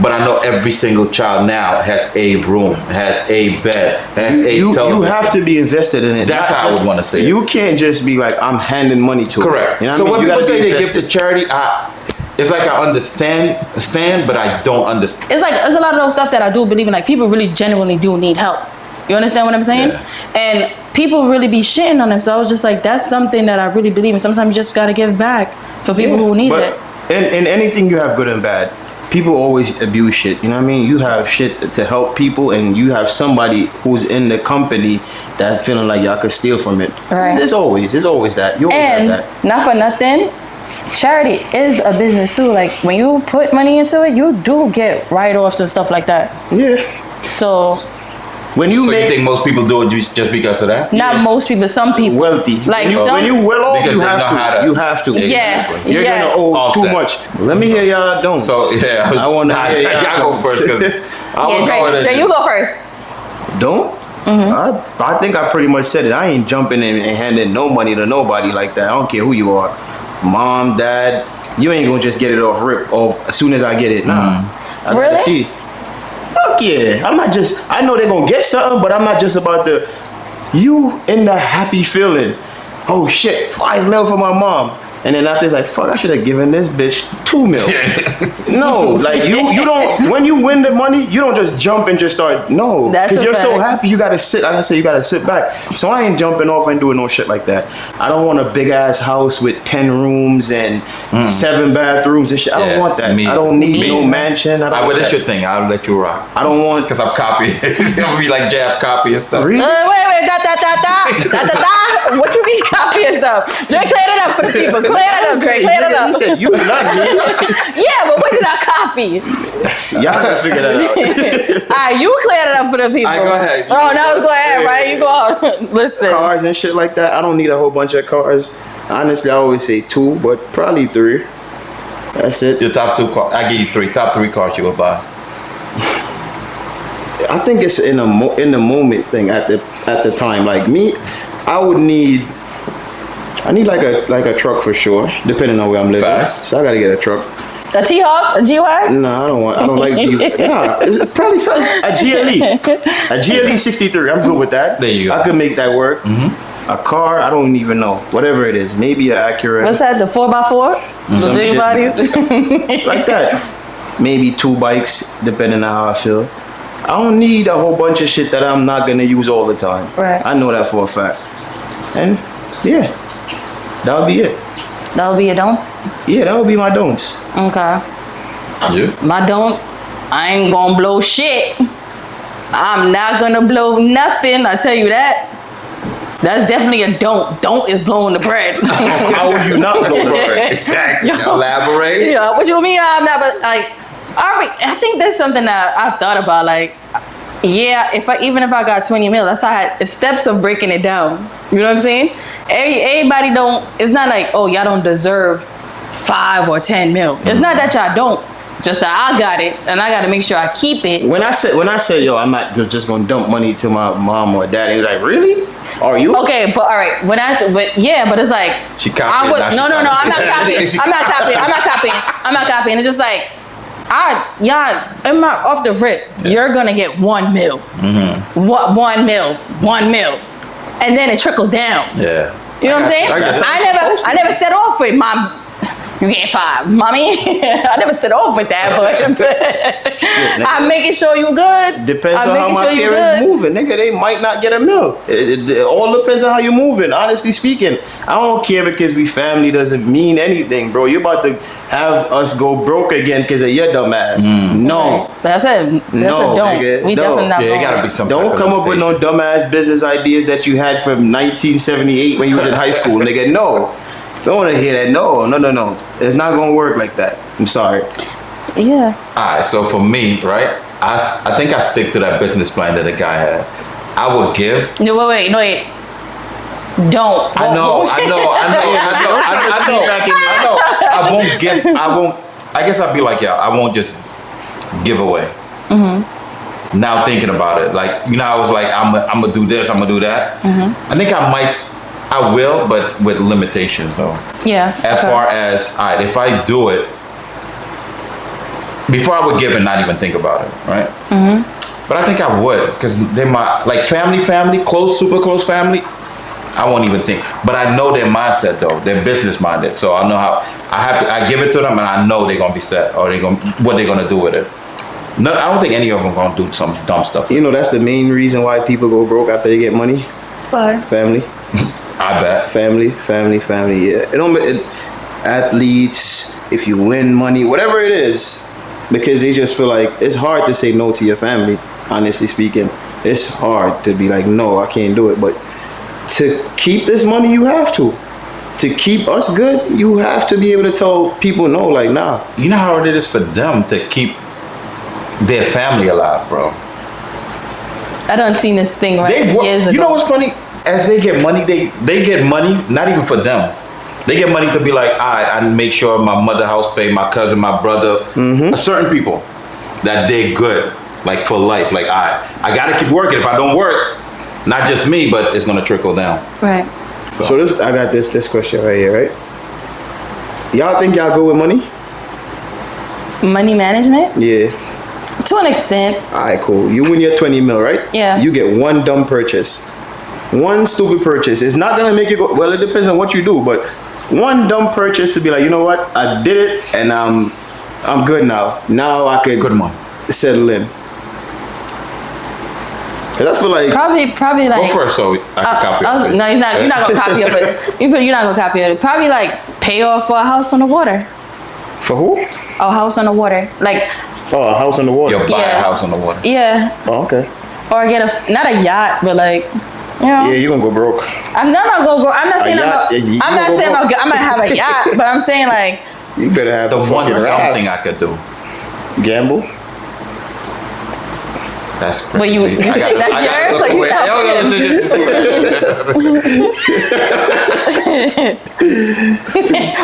S1: But I know every single child now has a room, has a bed, has a
S3: You
S1: television.
S3: have to be invested in it.
S1: That's
S3: Not
S1: how I
S3: just-
S1: would wanna say it.
S3: You can't just be like, I'm handing money to it.
S1: Correct.
S3: You know
S1: So
S3: what I
S1: when
S3: mean? You
S1: people
S3: gotta
S1: say
S3: be
S1: they give
S3: invested.
S1: to charity, it's like I understand, but I don't understand.
S2: It's like there's a lot of those stuff that I do believe in. Like people really genuinely do need help. You understand what I'm saying?
S1: Yeah.
S2: And people really be shitting on themselves. Just like that's something that I really believe in. Sometimes you just gotta give back for people who need
S3: but
S2: it.
S3: in anything you have good and bad. People always abuse shit. You know what I mean? You have shit to help people, and you have somebody who's in the company that feeling like y'all could steal from it.
S2: Right.
S3: There's always that. You always
S2: And
S3: have that.
S2: not for nothing, charity is a business too. Like when you put money into it, you do get write-offs and stuff like that.
S3: Yeah.
S2: So
S3: When you
S1: So you
S3: make
S1: think most people do it just because of that?
S2: not most people, some people.
S3: wealthy,
S2: Like
S3: when
S2: some-
S3: you well off,
S1: Because
S3: you
S1: they know how
S3: have to.
S1: to-
S3: You have to.
S2: Yeah,
S3: You're
S2: yeah.
S3: gonna owe
S1: Offset.
S3: too much. Let me hear y'all don't.
S1: So yeah,
S3: I want to hear
S1: y'all go
S3: don't.
S1: first because I
S2: Yeah,
S1: don't know what
S2: Dre,
S1: it
S2: Dre,
S1: is.
S2: you go first.
S3: Don't. I think I pretty much said it. I ain't jumping in and handing no money to nobody like that. I don't care who you are, mom, dad. You ain't gonna just get it off rip off as soon as I get it. Nah. I gotta
S2: Really?
S3: see. Fuck yeah. I'm not just. I know they're gonna get something, but I'm not just about the. You in the happy feeling. Oh shit, $5 million for my mom. And then after it's like, fuck, I should have given this bitch $2 million. No, like you don't. When you win the money, you don't just jump and just start. No,
S2: That's
S3: because
S2: a
S3: you're so
S2: fact.
S3: happy. You gotta sit. Like I said, you gotta sit back. So I ain't jumping off and doing no shit like that. I don't want a big ass house with 10 rooms and 7 bathrooms and shit. I
S1: Yeah,
S3: don't want that.
S1: me.
S3: I don't need
S1: Me.
S3: no mansion. I don't
S1: Well,
S3: want
S1: that's
S3: that.
S1: your thing. I'll let you rock.
S3: I don't want.
S1: Because I'm copying. I'm gonna be like Jab copy and stuff.
S3: Really?
S2: Wait, da. What you mean copying stuff? Dre, clear it up for the people. Clear it up, Dre. Clear it
S3: He
S2: up.
S3: said you not me.
S2: Yeah, but what did I copy?
S3: Y'all gotta figure that out.
S2: All right, you clear it up for the people.
S1: All right, go ahead.
S2: Oh, no, go ahead, right? You go on. Listen.
S3: Cars and shit like that. I don't need a whole bunch of cars. Honestly, I always say 2, but probably 3. That's it.
S1: Your top 2 cars. I give you 3. Top 3 cars you will buy.
S3: I think it's in the moment thing at the time. Like me, I need like a truck for sure, depending on where I'm living.
S1: Facts.
S3: So I gotta get a truck.
S2: A T-Hawk? A G-Wagon?
S3: No, I don't like G. Nah, it's probably a GLE. A GLE 63. I'm good with that.
S1: There you go.
S3: I could make that work. A car, I don't even know. Whatever it is, maybe an Acura.
S2: What's that? The 4x4? The
S3: Some
S2: big
S3: shit.
S2: bodies?
S3: Like that. Maybe 2 bikes, depending on how I feel. I don't need a whole bunch of shit that I'm not gonna use all the time.
S2: Right.
S3: I know that for a fact. And yeah, that'll be it.
S2: That would be your don'ts?
S3: Yeah, that would be my don'ts.
S2: Okay.
S1: You?
S2: My don't, I ain't gonna blow shit. I'm not gonna blow nothing, I tell you that. That's definitely a don't. Don't is blowing the bread.
S3: How would you not blow the bread?
S1: Exactly.
S2: Yo.
S1: Elaborate.
S2: Yeah, what you mean I'm not, but like, I think that's something that I've thought about, like, yeah, even if I got 20 mil, that's how it's steps of breaking it down. You know what I'm saying? Everybody don't, it's not like, oh, y'all don't deserve 5 or 10 mil. It's not that y'all don't, just that I got it and I gotta make sure I keep it.
S3: When I say, yo, I'm not just gonna dump money to my mom or dad, he's like, really? Are you?
S2: Okay, but all right, but it's like,
S1: She copied.
S2: no, I'm not copying. I'm not copying. It's just like, off the rip, you're gonna get 1 mil. 1 mil. And then it trickles down.
S1: Yeah.
S2: You know what I'm saying? I never set off with mom. You getting 5, mommy? I never set off with that, but I'm making sure you good.
S3: Depends on how my parents moving, nigga. They might not get a mil. It all depends on how you moving. Honestly speaking, I don't care because we family doesn't mean anything, bro. You're about to have us go broke again because of your dumb ass. No.
S2: That's a don't.
S3: Nigga,
S2: We definitely not.
S1: Yeah, it
S2: going.
S1: gotta be some.
S3: Don't come up with no dumbass business ideas that you had from 1978 when you was in high school, nigga. No. Don't want to hear that. No. It's not gonna work like that. I'm sorry.
S2: Yeah.
S1: Alright, so for me, right? I think I stick to that business plan that the guy had. I would give.
S2: No, wait. Don't.
S1: I know. I won't give. I guess I'd be like, yeah, I won't just give away. Now thinking about it, like, I was like, I'm gonna do this, I'm gonna do that. I think I will, but with limitations though.
S2: Yeah.
S1: As far as, if I do it, before I would give and not even think about it, right? But I think I would, because they're my, like, family, close, super close family. I won't even think. But I know their mindset though. They're business minded. So I know how I give it to them and I know they're gonna be set or what they're gonna do with it. No, I don't think any of them gonna do some dumb stuff.
S3: You know, that's the main reason why people go broke after they get money.
S2: What?
S3: Family.
S1: I bet.
S3: Family, yeah. Athletes, if you win money, whatever it is, because they just feel like it's hard to say no to your family, honestly speaking. It's hard to be like, no, I can't do it. But to keep this money, you have to. To keep us good, you have to be able to tell people no, like, nah.
S1: You know how hard it is for them to keep their family alive, bro.
S2: I done seen this thing years ago.
S1: You know what's funny? As they get money, they get money, not even for them. They get money to be like, I make sure my mother house pay, my cousin, my brother, certain people, that they're good, like for life. Like, I gotta keep working. If I don't work, not just me, but it's gonna trickle down.
S2: Right.
S3: So I got this question right here, right? Y'all think y'all good with money?
S2: Money management?
S3: Yeah.
S2: To an extent.
S3: Alright, cool. You win your 20 mil, right?
S2: Yeah.
S3: You get one dumb purchase. One stupid purchase. It's not gonna make you go, well, it depends on what you do, but one dumb purchase to be like, you know what? I did it and I'm good now. Now I could settle in. Cause I feel like
S2: Probably like.
S1: Go first, so I can copy it.
S2: No, you're not gonna copy it, but you're not gonna copy it. Probably like pay off for a house on the water.
S3: for who?
S2: A house on the water. Like,
S3: Oh, a house on the water.
S1: You'll buy a house on the water.
S2: yeah.
S3: Oh, okay.
S2: Or get not a yacht, but like, you know.
S3: Yeah, you gonna go broke.
S2: I'm not gonna go. I'm not saying
S3: yacht, you
S2: I'm not
S3: gonna
S2: saying
S3: go broke.
S2: I'm gonna have a yacht, but I'm saying like.
S3: You better have
S1: The
S3: a
S1: one
S3: fucking
S1: dumb
S3: raft.
S1: thing I could do.
S3: Gamble.
S1: That's crazy.
S2: But you say that's yours, so you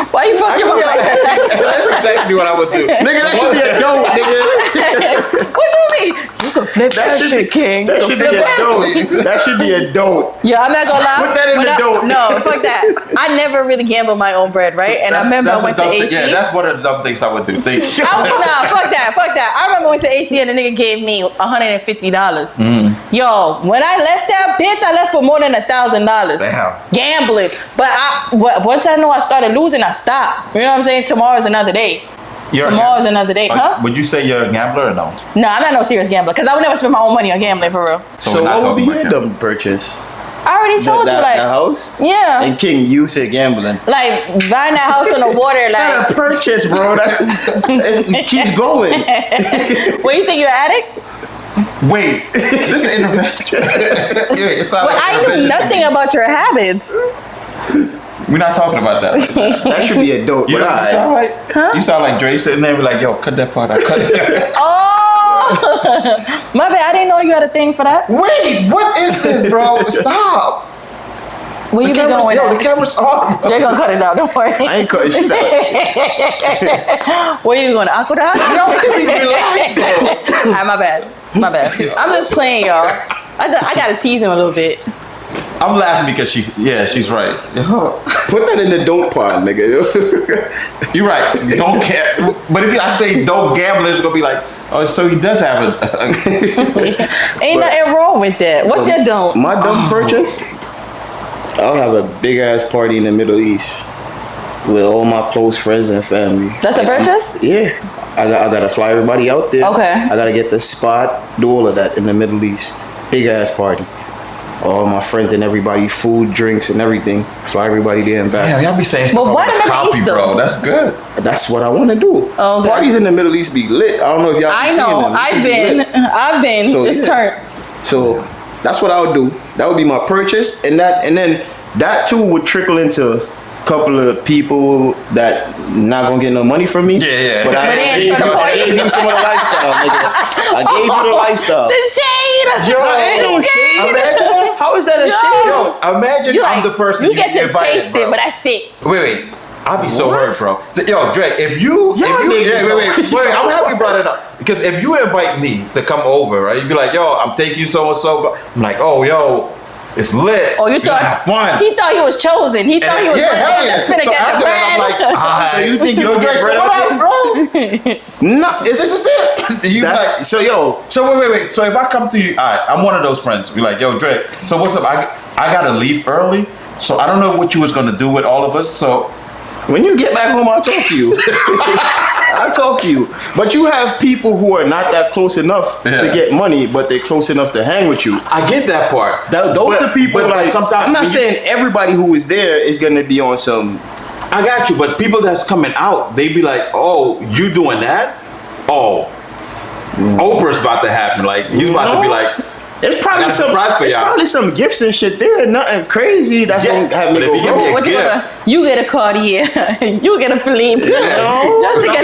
S2: Why you fucking up like that?
S1: That's exactly what I would do.
S3: Nigga, that should be a don't, nigga.
S2: What you mean? You could flip that shit, King.
S3: That should be adult. That should be adult.
S2: Yeah, I'm not gonna lie.
S3: Put that in the dope.
S2: No, fuck that. I never really gambled my own bread, right? And I remember I went to AC.
S1: Yeah, that's one of the dumb things I would do.
S2: Nah, fuck that. I remember I went to AC and the nigga gave me $150. Yo, when I left that bitch, I left for more than $1,000.
S1: Damn.
S2: Gambling. But once I know I started losing, I stopped. You know what I'm saying? Tomorrow's another day. Tomorrow's another day, huh?
S1: Would you say you're a gambler or no?
S2: No, I'm not no serious gambler because I would never spend my own money on gambling for real.
S3: So what would be your dumb purchase?
S2: I already told you, like
S3: that house.
S2: Yeah.
S3: And King, you said gambling.
S2: Like buying that house on the water,
S3: It's
S2: like
S3: not a purchase, bro. It keeps going.
S2: What, you think you're an addict?
S1: Wait, this is intervention.
S2: Well, I knew nothing about your habits.
S1: We're not talking about that.
S3: That should be adult.
S1: You
S3: But
S1: know what you sound like?
S2: Huh?
S1: You sound like Dre sitting there and be like, yo, cut that part out. Cut it.
S2: Oh, my bad. I didn't know you had a thing for that.
S1: Wait, what is this, bro? Stop.
S2: Where you been going?
S1: Yo, the camera's on.
S2: They're gonna cut it out. Don't worry.
S3: I ain't cutting shit out.
S2: Where you going? Aqueduct?
S1: Yo, let me relax, bro.
S2: Alright, my bad. I'm just playing, y'all. I gotta tease him a little bit.
S1: I'm laughing because she's right.
S3: Put that in the don't part, nigga.
S1: You're right. Don't gamble. But if I say don't gamble, it's gonna be like, oh, so he does have
S2: Ain't nothing wrong with that. What's your don't?
S3: My dumb purchase? I'll have a big ass party in the Middle East with all my close friends and family.
S2: That's a purchase?
S3: Yeah. I gotta fly everybody out there.
S2: Okay.
S3: I gotta get the spot, do all of that in the Middle East. Big ass party. All my friends and everybody, food, drinks, and everything. Fly everybody there and back.
S1: Damn, y'all be saying stuff
S2: But why
S1: about
S2: the Middle
S1: copy,
S2: East,
S1: bro.
S2: though?
S1: That's good.
S3: That's what I want to do.
S2: Oh, okay.
S3: Parties in the Middle East be lit. I don't know if y'all.
S2: I
S3: seen
S2: know.
S3: them.
S2: I've been.
S3: So,
S2: It's
S3: yeah.
S2: turn.
S3: So that's what I would do. That would be my purchase, and then that too would trickle into a couple of people that not gonna get no money from me.
S1: Yeah.
S3: But I
S2: then
S3: gave
S2: for the party.
S3: you some of the lifestyle, nigga. I gave you the lifestyle.
S2: The shade.
S3: Yo, no shade. Imagine that. How is that a shade?
S1: Yo, imagine
S2: You
S1: I'm
S2: like,
S1: the person
S2: you get to
S1: invited,
S2: taste
S1: bro.
S2: it, but that's it.
S1: Wait. I'll be so
S3: What?
S1: hurt, bro. Yo, Dre, if you wait, I'm happy you brought it up. Because if you invite me to come over, right, you'd be like, yo, I'm taking you so and so, but I'm like, oh, yo, it's lit.
S2: Oh, you
S1: We're gonna
S2: thought
S1: have fun.
S2: he thought he was chosen. He thought he was
S1: hell yeah.
S2: finna
S1: So
S2: get
S1: after
S2: the
S1: that, I'm like,
S2: bread.
S1: alright.
S3: So you think you
S1: Yo,
S3: can get
S1: Dre,
S3: bread
S1: so
S3: out
S1: what up, bro?
S3: No, it's
S1: This is it. You
S3: that's,
S1: like,
S3: so yo.
S1: so wait. So if I come to you, all right, I'm one of those friends. Be like, yo, Dre. So what's up? I gotta leave early. So I don't know what you was gonna do with all of us. So
S3: When you get back home, I'll talk to you. I'll talk to you. But you have people who are not that close enough to get money, but they're close enough to hang with you.
S1: I get that part.
S3: Those are the people.
S1: but
S3: Like
S1: sometimes
S3: I'm not
S1: when you-
S3: saying everybody who is there is gonna be on some.
S1: I got you, but people that's coming out, they be like, "Oh, you doing that? Oh, Oprah's about to happen. Like he's about to be like,
S3: It's probably
S1: I got a
S3: some.
S1: surprise for
S3: It's
S1: y'all.
S3: probably some gifts and shit there. Nothing crazy. That's
S1: Yeah,
S3: gonna have me
S1: but
S3: go
S1: if you give me
S3: broke.
S2: What you
S1: Yeah.
S2: gonna? You get a Cartier. You get a Philippe.
S3: No.
S2: Just to get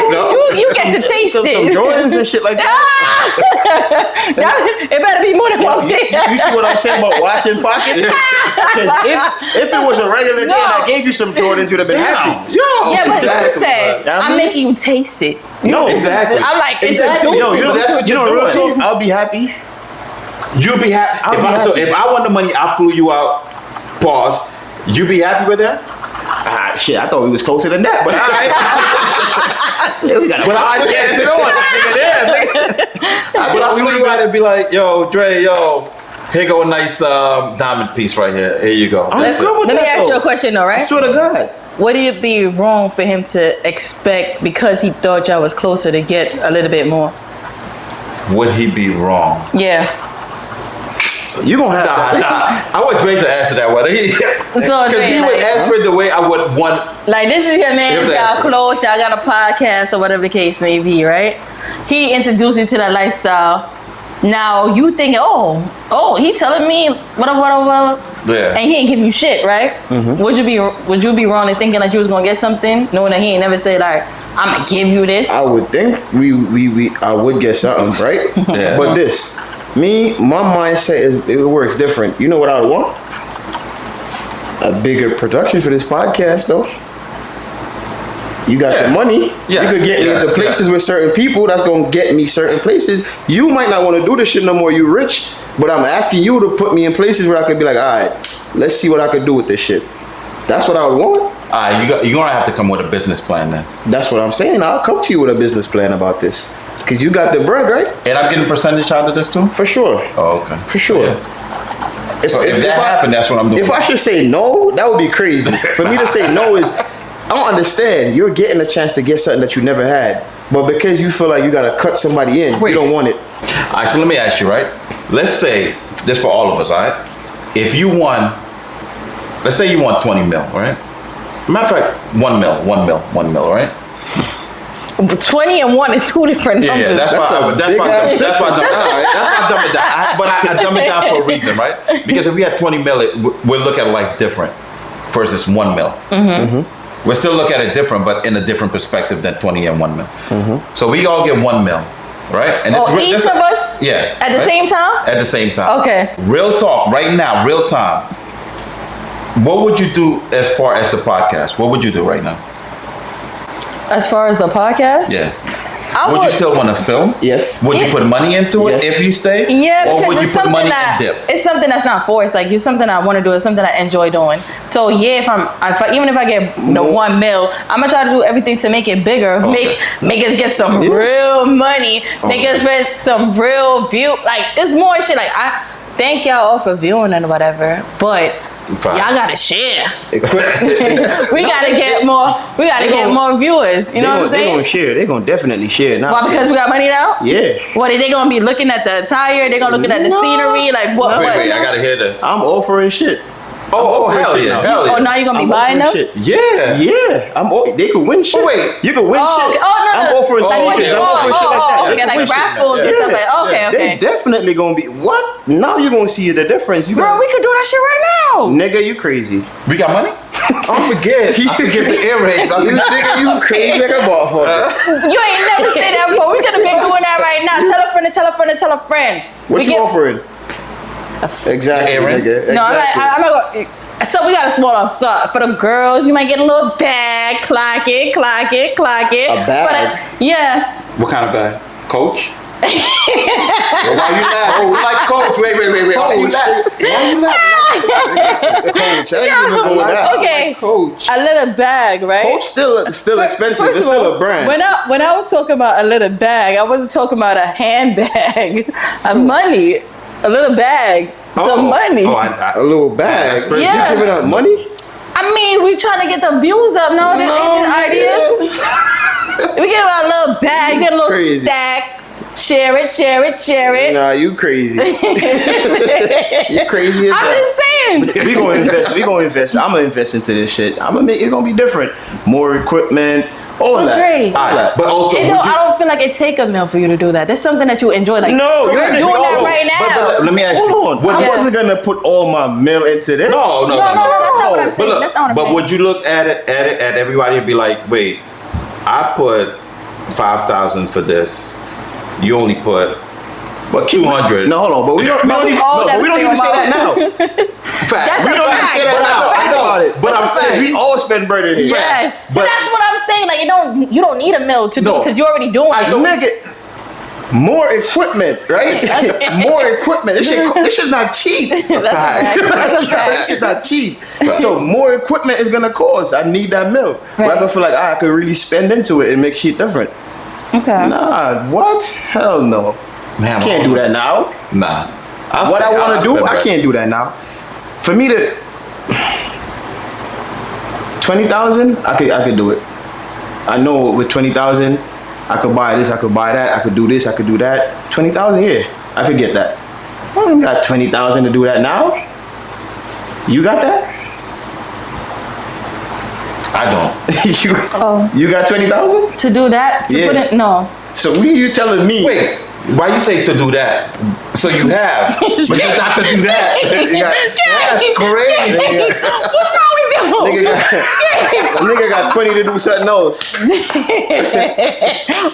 S2: you get to taste
S3: some
S2: it.
S3: Jordans and shit like that.
S2: It better be more than one
S3: You
S2: thing.
S3: see what I'm saying about watching pockets? Because if it was a regular day and I gave you some Jordans, you'd have been happy.
S1: yo,
S2: Yeah, but what you
S1: exactly,
S2: say?
S1: bro.
S2: I'm making you taste it.
S3: No,
S1: Exactly.
S2: I'm like, it's
S1: Exactly.
S2: a
S3: Yo, you know,
S1: But that's what
S3: you
S1: you're
S3: know, real
S1: doing.
S3: talk, I'll be happy.
S1: You'll be happy.
S3: I'll be
S1: So
S3: happy.
S1: if I want the money, I flew you out. Pause. You be happy with that?
S3: Ah, shit, I thought we was closer than that, but all right. Yeah, we got a
S1: But I-
S3: podcast and all. Nigga, there,
S1: But I flew you out and be like, yo, Dre, yo, here go a nice diamond piece right here. Here you go.
S3: I'm
S1: That's
S3: good
S1: it.
S3: with
S2: Let me
S3: that,
S2: ask you
S3: though.
S2: a question though,
S3: I
S2: right?
S3: swear to God.
S2: Would it be wrong for him to expect because he thought y'all was closer to get a little bit more?
S1: Would he be wrong?
S2: Yeah.
S3: You gonna have to.
S1: Nah. I want Dre to answer that one. Because
S2: Dre,
S1: he would
S2: like-
S1: answer it the way I would want.
S2: Like this is your man,
S1: Give
S2: y'all
S1: that.
S2: close, y'all got a podcast or whatever the case may be, right? He introduced you to that lifestyle. Now you thinking, oh, he telling me whatever.
S1: Yeah.
S2: And he ain't give you shit, right?
S3: Mm-hmm.
S2: Would you be wrong in thinking that you was gonna get something, knowing that he ain't never said like, I'm gonna give you this?
S3: I would think I would get something, right?
S1: Yeah.
S3: But my mindset is it works different. You know what I would want? A bigger production for this podcast, though. You got the money.
S1: Yes.
S3: You could get me into places with certain people that's gonna get me certain places. You might not want to do this shit no more. You rich, but I'm asking you to put me in places where I could be like, all right, let's see what I could do with this shit. That's what I would want.
S1: You're gonna have to come with a business plan then.
S3: That's what I'm saying. I'll come to you with a business plan about this. Cause you got the bread, right?
S1: And I'm getting a percentage out of this too?
S3: For sure.
S1: Oh, okay.
S3: For sure.
S1: Yeah. If that happened, that's what I'm doing.
S3: If I should say no, that would be crazy. For me to say no is, I don't understand. You're getting a chance to get something that you never had. But because you feel like you gotta cut somebody in, you don't want it.
S1: All right, so let me ask you, right? Let's say, this for all of us, all right? If you won, let's say you won 20 mil, right? Matter of fact, 1 mil, right?
S2: 20 and 1 is two different numbers.
S1: Yeah, that's why I dumb it down. But I dumb it down for a reason, right? Because if we had 20 mil, we'll look at life different versus 1 mil. We'll still look at it different, but in a different perspective than 20 and 1 mil. So we all get 1 mil, right? And
S2: each of us?
S1: Yeah.
S2: At the same time?
S1: At the same time.
S2: Okay.
S1: Real talk, right now, real time. What would you do as far as the podcast? What would you do right now?
S2: As far as the podcast?
S1: Yeah. Would you still want to film?
S3: Yes.
S1: Would you put money into it if you stay?
S2: Yeah,
S1: or
S2: because
S1: would you
S2: it's
S1: put
S2: something
S1: money
S2: that,
S1: in dip?
S2: it's something that's not forced. Like, it's something I want to do. It's something I enjoy doing. So yeah, even if I get the 1 mil, I'm gonna try to do everything to make it bigger.
S1: Okay.
S2: Make us get some real money. Make us get some real view. Like, it's more shit. Like, I thank y'all all for viewing and whatever, but y'all gotta share. We gotta get more. We gotta get more viewers. You know what I'm saying?
S3: They gonna share. They gonna definitely share.
S2: Why? Because we got money now?
S3: Yeah.
S2: What are they gonna be looking at the attire? They gonna looking at the scenery? Like what?
S1: Wait, I gotta hear this.
S3: I'm offering shit.
S1: Oh, hell yeah.
S2: Oh, now you gonna be buying them?
S3: Shit.
S1: Yeah.
S3: Yeah. They could win shit.
S1: Wait.
S3: You could win shit.
S2: Okay. Oh, no.
S3: I'm offering
S2: shit.
S3: I'm offering shit like that.
S2: Okay, like raffles and stuff like okay.
S3: They definitely gonna be what? Now you're gonna see the difference.
S2: Bro, we could do that shit right now.
S3: Nigga, you crazy.
S1: We got money? I forget the earrings.
S3: Nigga, you crazy like a motherfucker.
S2: You ain't never say that before. We could have been doing that right now. Tell a friend to tell a friend to tell a friend.
S3: What you offering? Exactly, nigga.
S2: No, I'm not gonna. So we got a smaller start for the girls. You might get a little bag, clock it.
S3: A bag?
S2: But, yeah.
S1: What kind of bag? Coach? Well, why you laughing? Oh, like Coach. Wait. Why you laughing?
S3: Coach, I ain't even going out.
S2: Okay.
S3: Coach.
S2: A little bag, right?
S3: Coach still expensive. It's still a brand.
S2: When I was talking about a little bag, I wasn't talking about a handbag. Money. A little bag. Some money.
S3: A little bag.
S2: Yeah.
S3: You giving out money?
S2: I mean, we trying to get the views up now. Ideas. We give out a little bag, get a little stack. Share it.
S3: Nah, you crazy. You crazy as hell.
S2: I'm just saying.
S3: We gonna invest. I'm gonna invest into this shit. I'm gonna make it gonna be different. More equipment. All that.
S1: But also,
S2: I don't feel like it take a meal for you to do that. That's something that you enjoy. Like,
S3: no,
S2: you're doing that right now.
S1: But let me ask you.
S3: Hold on. I wasn't gonna put all my meal into this.
S1: No.
S2: That's not what I'm saying.
S1: But would you look at everybody and be like, wait, I put 5,000 for this. You only put 200.
S3: No, hold on. But we don't even say that now.
S2: Fact.
S3: We don't even say that now. Think about it. But I'm saying we all spend bread in here.
S2: Yeah. So that's what I'm saying. Like, you don't need a meal to do because you're already doing it.
S3: So nigga, more equipment, right? More equipment. This shit's not cheap. This shit's not cheap. So more equipment is gonna cost. I need that meal. Right. I feel like I could really spend into it and make shit different.
S2: Okay.
S3: Nah, what? Hell no. Man, can't do that now.
S1: Nah.
S3: What I want to do, I can't do that now. For me to 20,000, I could do it. I know with 20,000, I could buy this, I could buy that, I could do this, I could do that. 20,000, yeah, I could get that. I don't got 20,000 to do that now. You got that?
S1: I don't.
S3: You got 20,000
S2: to do that? To put it? No.
S3: So what are you telling me?
S1: Wait. Why you say to do that? So you have, but you not to do that. That's crazy.
S2: What's wrong with you?
S3: Nigga got 20 to do something else.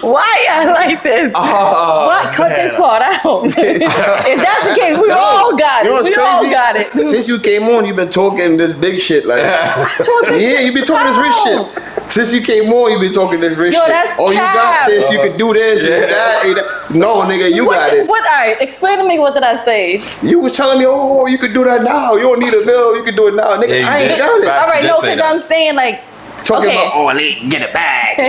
S2: Why I like this? Why cut this part out? If that's the case, we all got it. We all got it.
S3: Since you came on, you've been talking this big shit. Like, yeah, you been talking this rich shit. Since you came on, you been talking this rich
S2: Yo,
S3: shit.
S2: that's
S3: Oh, you got
S2: cap.
S3: this. You could do this. And that. No, nigga, you got it.
S2: What? All right, explain to me what did I say?
S3: You was telling me, oh, you could do that now. You don't need a bill. You can do it now, nigga.
S1: Yeah,
S3: I
S1: you
S3: ain't
S1: did.
S3: got it.
S1: Right.
S2: All right,
S1: did
S2: no,
S1: say
S2: because
S1: that.
S2: I'm saying like.
S3: Talking
S2: Okay.
S3: about, oh, get it back. Yo,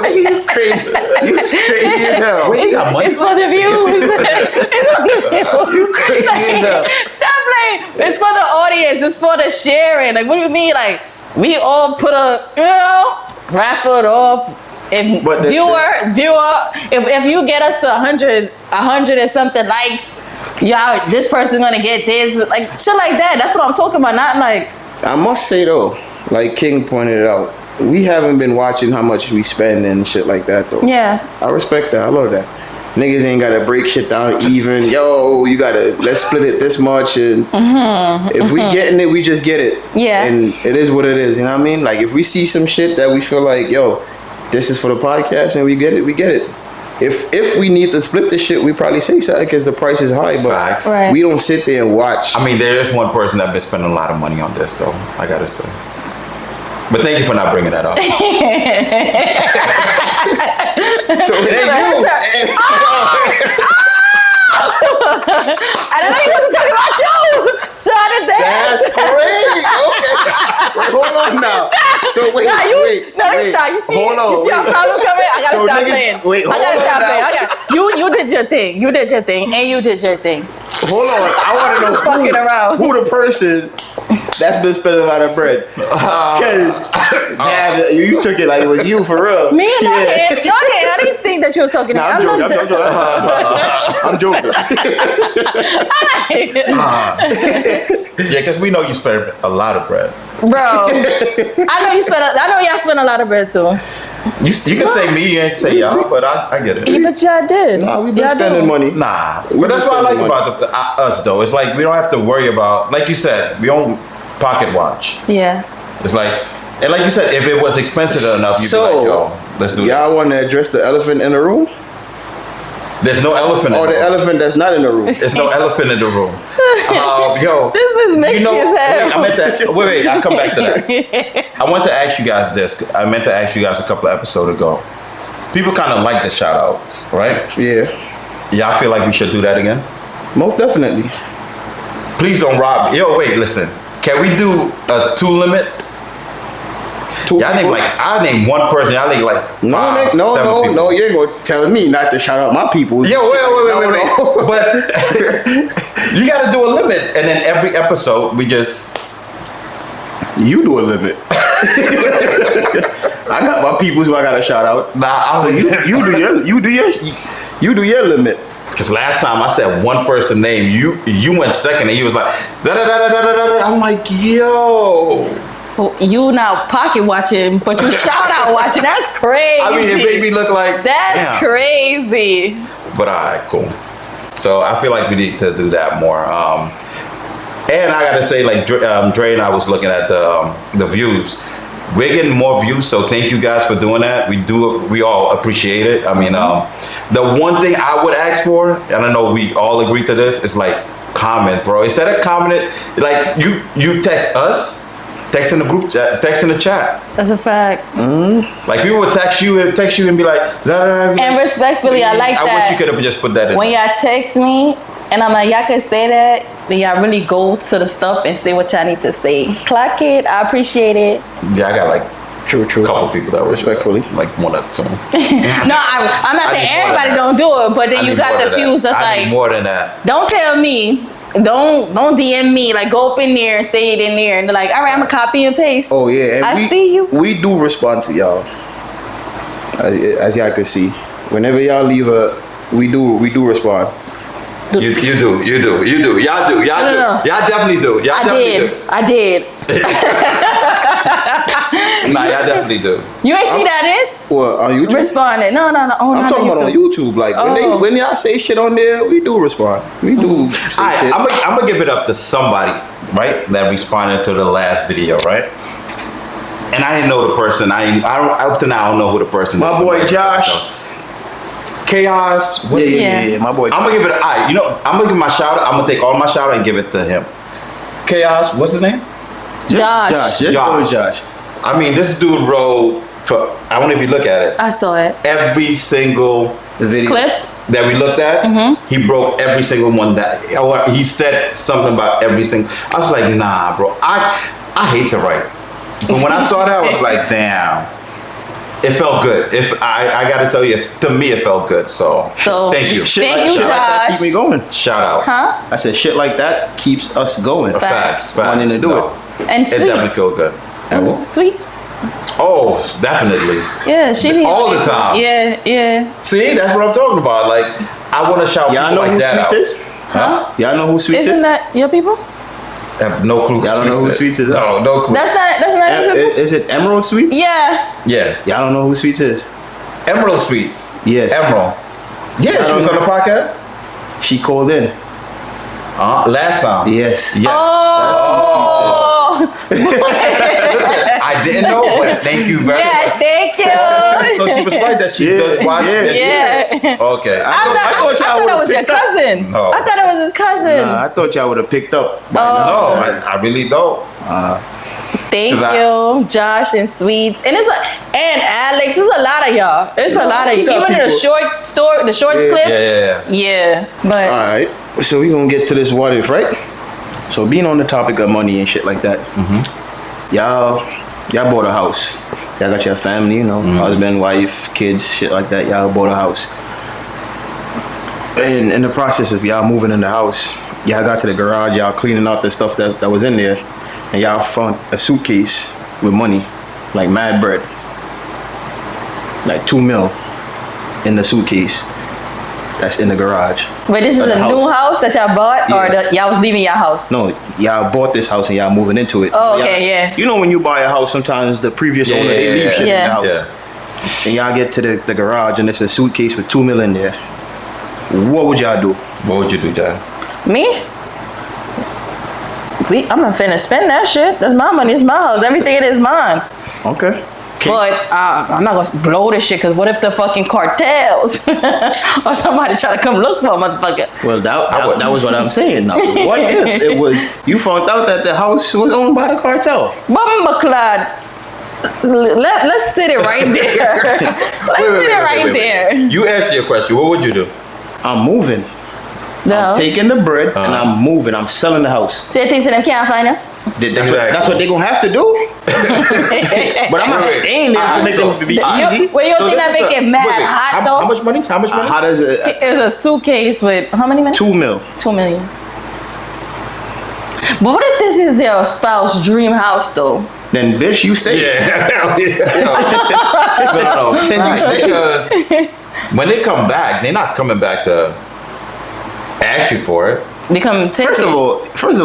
S3: nigga, you crazy. You crazy as hell.
S1: Wait, you got money?
S2: It's for the views. It's for the views.
S3: You crazy as hell.
S2: Stop playing. It's for the audience. It's for the sharing. Like, what do you mean? Like, we all put a, raffle it off. If
S3: But
S2: viewer, if you get us to 100 and something likes, y'all, this person's gonna get this, like shit like that. That's what I'm talking about. Not like.
S3: I must say though, like King pointed it out, we haven't been watching how much we spend and shit like that though.
S2: Yeah.
S3: I respect that. I love that. Niggas ain't gotta break shit down even. Yo, you gotta, let's split it this much. And if we getting it, we just get it.
S2: Yeah.
S3: And it is what it is. You know what I mean? Like if we see some shit that we feel like, yo, this is for the podcast and we get it, we get it. If we need to split this shit, we probably say something because the price is high, but
S1: Facts.
S2: Right.
S3: we don't sit there and watch.
S1: I mean, there is one person that's been spending a lot of money on this, though. I gotta say. But thank you for not bringing that up.
S3: So it ain't you.
S2: I don't know you wasn't talking about you. So I did that.
S3: That's great. Okay. Wait, hold on now. So wait,
S2: Nah,
S3: wait.
S2: Stop. You see,
S3: Hold on.
S2: you see how problem coming? I gotta
S3: So
S2: stop
S3: niggas-
S2: playing.
S3: wait,
S2: I
S3: hold
S2: gotta
S3: on
S2: stop
S3: now.
S2: playing. You did your thing. You did your thing, and you did your thing.
S3: Hold on. I want to know
S2: Fucking around.
S3: who the person that's been spending a lot of bread. Because Jab, you took it like it was you for real.
S2: Me and my hand. I didn't think that you were talking to me.
S3: Nah, I'm joking. I'm joking.
S1: Yeah, because we know you spend a lot of bread.
S2: Bro, I know y'all spend a lot of bread too.
S1: You can say me, you ain't say y'all, but I get it.
S2: But y'all did.
S3: Nah, we been
S2: Y'all
S3: spending
S2: do.
S3: money.
S1: Nah,
S3: We
S1: but that's
S3: been
S1: what I like
S3: spending
S1: about us though. It's like we don't have to worry about, like you said, we don't pocket watch.
S2: Yeah.
S1: It's like, and like you said, if it was expensive enough, you'd be like, yo, let's do
S3: y'all
S1: this.
S3: want to address the elephant in the room?
S1: There's no elephant in
S3: Or
S1: the
S3: the
S1: room.
S3: elephant that's not in the room?
S1: There's no elephant in the room. Yo,
S2: This is messy as hell.
S1: I meant to, wait, I'll come back to that. I want to ask you guys this. I meant to ask you guys a couple of episodes ago. People kind of like the shout outs, right?
S3: Yeah,
S1: Y'all feel like we should do that again?
S3: most definitely.
S1: Please don't rob me. Yo, wait, listen. Can we do a 2 limit? Y'all name like, I name one person. Y'all name like
S3: No,
S1: five,
S3: no,
S1: seven
S3: no,
S1: people.
S3: no. You ain't gonna tell me not to shout out my people.
S1: Yo, wait.
S3: No.
S1: But you got to do a limit, and then every episode we just.
S3: You do a limit. I got my peoples who I gotta shout out.
S1: Nah, I
S3: So
S1: was
S3: you do your limit.
S1: Because last time I said one person name, you went second, and you was like da da da da da da da. I'm like, yo.
S2: You now pocket watching, but you shout out watching. That's crazy.
S1: I mean, it made me look like
S2: That's
S1: damn.
S2: crazy.
S1: But alright, cool. So I feel like we need to do that more. And I gotta say, like Dre and I was looking at the views. We're getting more views, so thank you guys for doing that. We all appreciate it. I mean, the one thing I would ask for, and I know we all agree to this, is like comment, bro. Instead of commenting, like you text us, text in the group chat, text in the chat.
S2: That's a fact.
S1: Like people would text you and be like,
S2: And respectfully, I like
S1: I
S2: that.
S1: wish you could have just put that in.
S2: When y'all text me, and I'm like, y'all can say that, then y'all really go to the stuff and say what y'all need to say. Clock it. I appreciate it.
S1: Yeah, I got like
S3: True.
S1: a couple people that were
S3: Respectfully.
S1: like 1 or 2.
S2: No, I'm not
S1: I
S2: saying
S1: need more
S2: everybody
S1: than
S2: don't do it, but
S1: I
S2: then you
S1: need
S2: got
S1: more
S2: the
S1: than
S2: fuse
S1: that.
S2: that's
S1: I need
S2: like,
S1: more than that.
S2: don't tell me. Don't DM me. Like, go up in there and say it in there. And they're like, all right, I'm going to copy and paste.
S3: Oh yeah, and
S2: I see you.
S3: We do respond to y'all, as y'all can see. Whenever y'all leave we do respond.
S1: You do. Y'all do.
S2: No.
S1: Y'all definitely do.
S2: I did.
S1: Nah, y'all definitely do.
S2: You ain't see that in?
S3: What, on YouTube?
S2: Responded. No. Oh,
S3: I'm
S2: not
S3: talking about on YouTube. Like
S2: Oh.
S3: when y'all say shit on there, we do respond. We do say
S1: Alright,
S3: shit.
S1: I'm gonna give it up to somebody, right? That responded to the last video, right? And I didn't know the person. Up to now, I don't know who the person is.
S3: My boy
S1: Somebody-
S3: Josh.
S1: Chaos. What's
S2: Yeah.
S3: My boy.
S1: I'm gonna give it. I'm gonna give my shout out. I'm gonna take all my shout out and give it to him. Chaos. What's his name?
S2: Josh.
S3: Just
S1: Josh.
S3: go to Josh.
S1: I mean, this dude rode for, I don't know if you look at it,
S2: I saw it.
S1: every single
S3: video.
S2: Clips.
S1: that we looked at, he broke every single one that, or he said something about every single, I was like, nah, bro, I hate to write. But when I saw that, I was like, damn. It felt good. If I got to tell you, to me, it felt good. So thank you.
S2: Thank you,
S3: shit like that
S2: Josh.
S3: keep me going.
S1: Shout out.
S2: Huh?
S3: I said shit like that keeps us going.
S1: Facts.
S3: Wanting to do
S1: No.
S3: it.
S2: And
S1: It definitely
S2: sweets.
S1: feel good. And what?
S2: Sweets.
S1: Oh, definitely.
S2: Yeah, she didn't.
S1: All the time.
S2: Yeah.
S1: See, that's what I'm talking about. Like, I want to shout
S3: Y'all
S1: people
S3: know
S1: like
S3: who
S1: that out.
S3: Sweets is?
S1: Huh?
S3: Y'all know who Sweets
S2: Isn't
S3: is?
S2: that your people?
S1: I have no clue.
S3: Y'all don't know who Sweets is?
S1: No, no clue.
S2: That's not your people?
S3: Is it Emerald Sweets?
S2: Yeah.
S1: Yeah.
S3: Y'all don't know who Sweets is?
S1: Emerald Sweets.
S3: Yes.
S1: Emerald. Yeah, she was on the podcast.
S3: She called in.
S1: Last time.
S3: Yes.
S1: Yes.
S2: Oh.
S1: Listen, I didn't know, but thank you very
S2: Yeah,
S1: much.
S2: thank you.
S1: So she was right that she
S3: Yeah,
S1: does watch
S3: yeah,
S1: it.
S2: Yeah.
S1: Okay.
S2: I thought that was your cousin.
S1: No.
S2: I thought it was his cousin.
S3: Nah, I thought y'all would have picked up. By
S2: Oh.
S1: No, I really don't.
S2: Thank
S1: 'Cause
S2: you, Josh and Sweets, and and Alex. There's a lot of y'all. There's a lot of
S3: we got
S2: even in the
S3: people.
S2: the shorts
S3: Yeah.
S2: clip.
S1: Yeah.
S2: Yeah, but
S3: All right. So we gonna get to this what if, right? So being on the topic of money and shit like that, y'all bought a house. Y'all got your family, you know, husband, wife, kids, shit like that. Y'all bought a house. And in the process of y'all moving in the house, y'all got to the garage, y'all cleaning out the stuff that was in there, and y'all found a suitcase with money, like mad bread, like 2 mil in the suitcase that's in the garage.
S2: But this is
S3: Of the
S2: a new house that y'all bought, or
S3: Yeah.
S2: y'all was leaving your house?
S3: No, y'all bought this house and y'all moving into it.
S2: Oh,
S3: Y'all-
S2: okay, yeah.
S3: You know when you buy a house, sometimes the previous
S1: Yeah,
S3: owner, they
S1: yeah,
S3: leave
S1: yeah.
S3: shit
S2: Yeah.
S3: in the house. And y'all get to the garage and it's a suitcase with 2 mil in there. What would y'all do?
S1: What would you do, Dad?
S2: Me? I'm not finna spend that shit. That's my money. It's my house. Everything it is mine.
S3: Okay.
S2: But I'm not gonna blow this shit, because what if the fucking cartels or somebody try to come look for a motherfucker?
S3: Well, that was what I'm saying. Now, what if it was, you found out that the house was owned by the cartel?
S2: Bumbleclad. Let's sit it right there. Let's sit it right there.
S1: You answer your question. What would you do?
S3: I'm moving.
S2: No.
S3: I'm taking the bread and I'm moving. I'm selling the house.
S2: So you think to them can't find him?
S3: That's what they're going to have to do. But I'm not staying there to make them be easy.
S2: Well, you don't think that
S1: this is
S2: make
S1: a-
S2: it mad
S1: wait,
S2: hot
S1: how,
S2: though?
S1: How much money? How much money?
S3: How does it?
S2: It's a suitcase with how many minutes?
S3: 2 mil.
S2: 2 million. But what if this is your spouse's dream house though?
S3: Then bitch, you stay.
S1: Yeah. No. Then you stay, because when they come back, they're not coming back to ask you for it.
S2: Become
S3: First of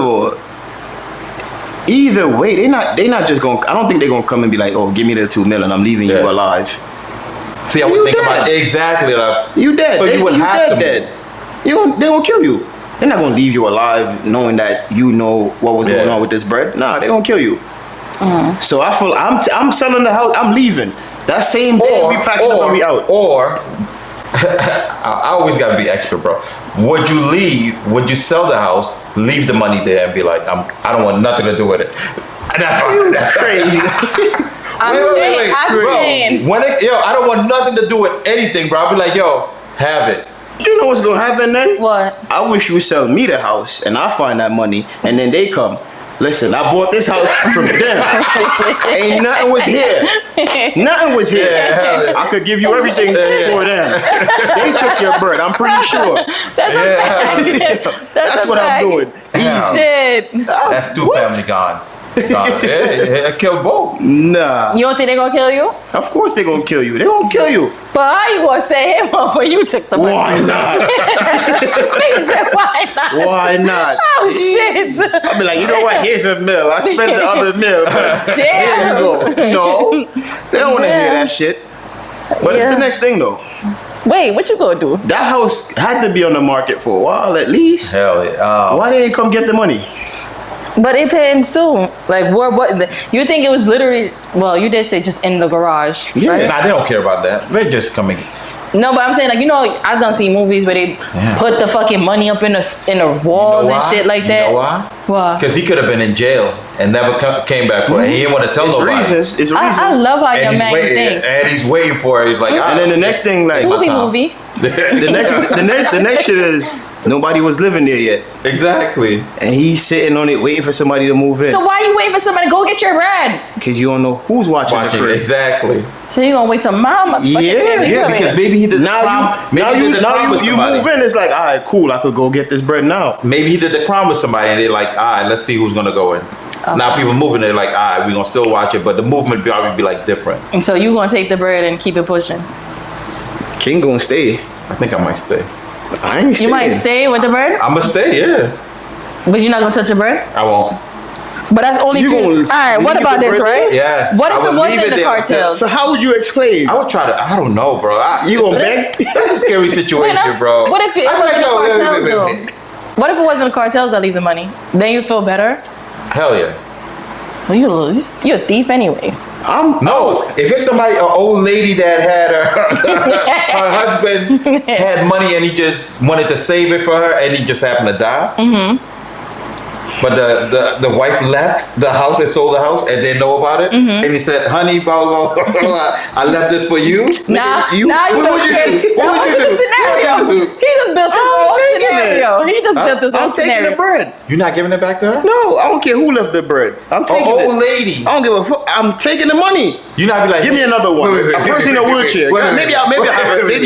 S3: all, either way, they not just gonna. I don't think they're gonna come and be like, "Oh, give me the 2 mil and I'm leaving you
S1: Yeah.
S3: alive."
S1: See, I would
S3: You
S1: think about
S3: dead.
S1: exactly like
S3: You dead.
S1: So you would have to
S3: dead. They gonna kill you. They're not gonna leave you alive knowing that you know what was going on with this bread. Nah, they gonna kill you. So I feel I'm selling the house. I'm leaving. That same day we packing up and we out.
S1: Or I always gotta be extra, bro. Would you leave? Would you sell the house, leave the money there, and be like, I don't want nothing to do with it? And that's fine. That's
S3: Crazy.
S2: I'm saying.
S1: When I don't want nothing to do with anything, bro. I'll be like, yo, have it.
S3: You know what's gonna happen then?
S2: What?
S3: I wish you would sell me the house and I find that money and then they come. Listen, I bought this house from them. Ain't nothing was here. Nothing was here.
S1: Yeah, hell yeah.
S3: I could give you everything for them. They took your bread, I'm pretty sure. That's what I'm doing.
S1: Hell.
S2: Shit.
S1: That's two family gods. Yeah, kill both.
S3: Nah.
S2: You don't think they're gonna kill you?
S3: Of course they gonna kill you. They gonna kill you.
S2: But how you gonna say him up when you took the money?
S3: Why not?
S2: Nigga said, why not?
S3: Why not?
S2: Oh shit.
S3: I'll be like, you know what? Here's a mill. I spent the other mill. But here
S2: Damn.
S3: you go. No. They don't want to hear that shit. But it's
S2: Yeah.
S3: the next thing though.
S2: Wait, what you gonna do?
S3: That house had to be on the market for a while at least.
S1: Hell yeah.
S3: Why they ain't come get the money?
S2: But they paying soon. Like what? You think it was literally? Well, you did say just in the garage,
S3: Yeah.
S2: right?
S1: Nah, they don't care about that. They just come and
S2: No, but I'm saying like I've done seen movies where they put the fucking money up in the walls and shit like that.
S1: You know why?
S2: Why?
S1: Because he could have been in jail and never came back for it. He didn't want to tell nobody.
S3: It's reasons.
S2: I love how your man thinks.
S1: And he's waiting for it. He's like,
S3: And then the next thing, like
S2: movie.
S3: the next shit is nobody was living there yet,
S1: Exactly.
S3: and he's sitting on it waiting for somebody to move in.
S2: So why you waiting for somebody to go get your bread?
S3: Because you don't know who's watching the crib.
S1: Exactly.
S2: So you gonna wait till mama?
S3: Yeah,
S1: because maybe he did the
S3: Now
S1: crime.
S3: you
S1: Maybe he did the crime with somebody.
S3: move in. It's like, all right, cool. I could go get this bread now.
S1: Maybe he did the crime with somebody, and they're like, all right, let's see who's gonna go in. Now people moving, they're like, all right, we're gonna still watch it, but the movement probably be like different.
S2: And so you gonna take the bread and keep it pushing?
S3: King gonna stay.
S1: I think I might stay.
S3: I ain't staying.
S2: You might stay with the bread,
S1: I'm gonna stay, yeah.
S2: but you're not gonna touch the bread.
S1: I won't.
S2: But that's only
S3: You
S2: two.
S3: gonna
S2: All right, what
S3: leave
S2: about
S3: the
S2: this,
S3: bread
S2: right?
S3: there?
S1: Yes.
S2: What if
S1: I would
S2: it
S1: leave
S2: wasn't the
S1: there.
S2: cartels?
S3: So how would you explain?
S1: I would try to. I don't know, bro.
S3: You gonna beg?
S1: That's a scary situation, bro.
S2: What if it
S1: I'm
S2: wasn't the
S1: like, no,
S2: cartels,
S1: wait.
S2: though? What if it wasn't the cartels that leave the money? Then you feel better?
S1: Hell yeah.
S2: Well, you're a thief anyway.
S1: No, if it's somebody, an old lady that had her husband had money and he just wanted to save it for her and he just happened to die. Mm-hmm. But the wife left the house and sold the house and didn't know about it. Mm-hmm. And he said, honey, blah, blah, blah, blah, I left this for you.
S2: Now you
S1: what would you do?
S2: That wasn't the scenario. He just built his own scenario. He just built his own
S3: I'm taking
S2: scenario.
S3: the bread.
S1: You're not giving it back to her?
S3: No, I don't care who left the bread. I'm taking it.
S1: Old lady.
S3: I don't give a fuck. I'm taking the money.
S1: You not be like,
S3: Give me another one. A person in a wheelchair. Maybe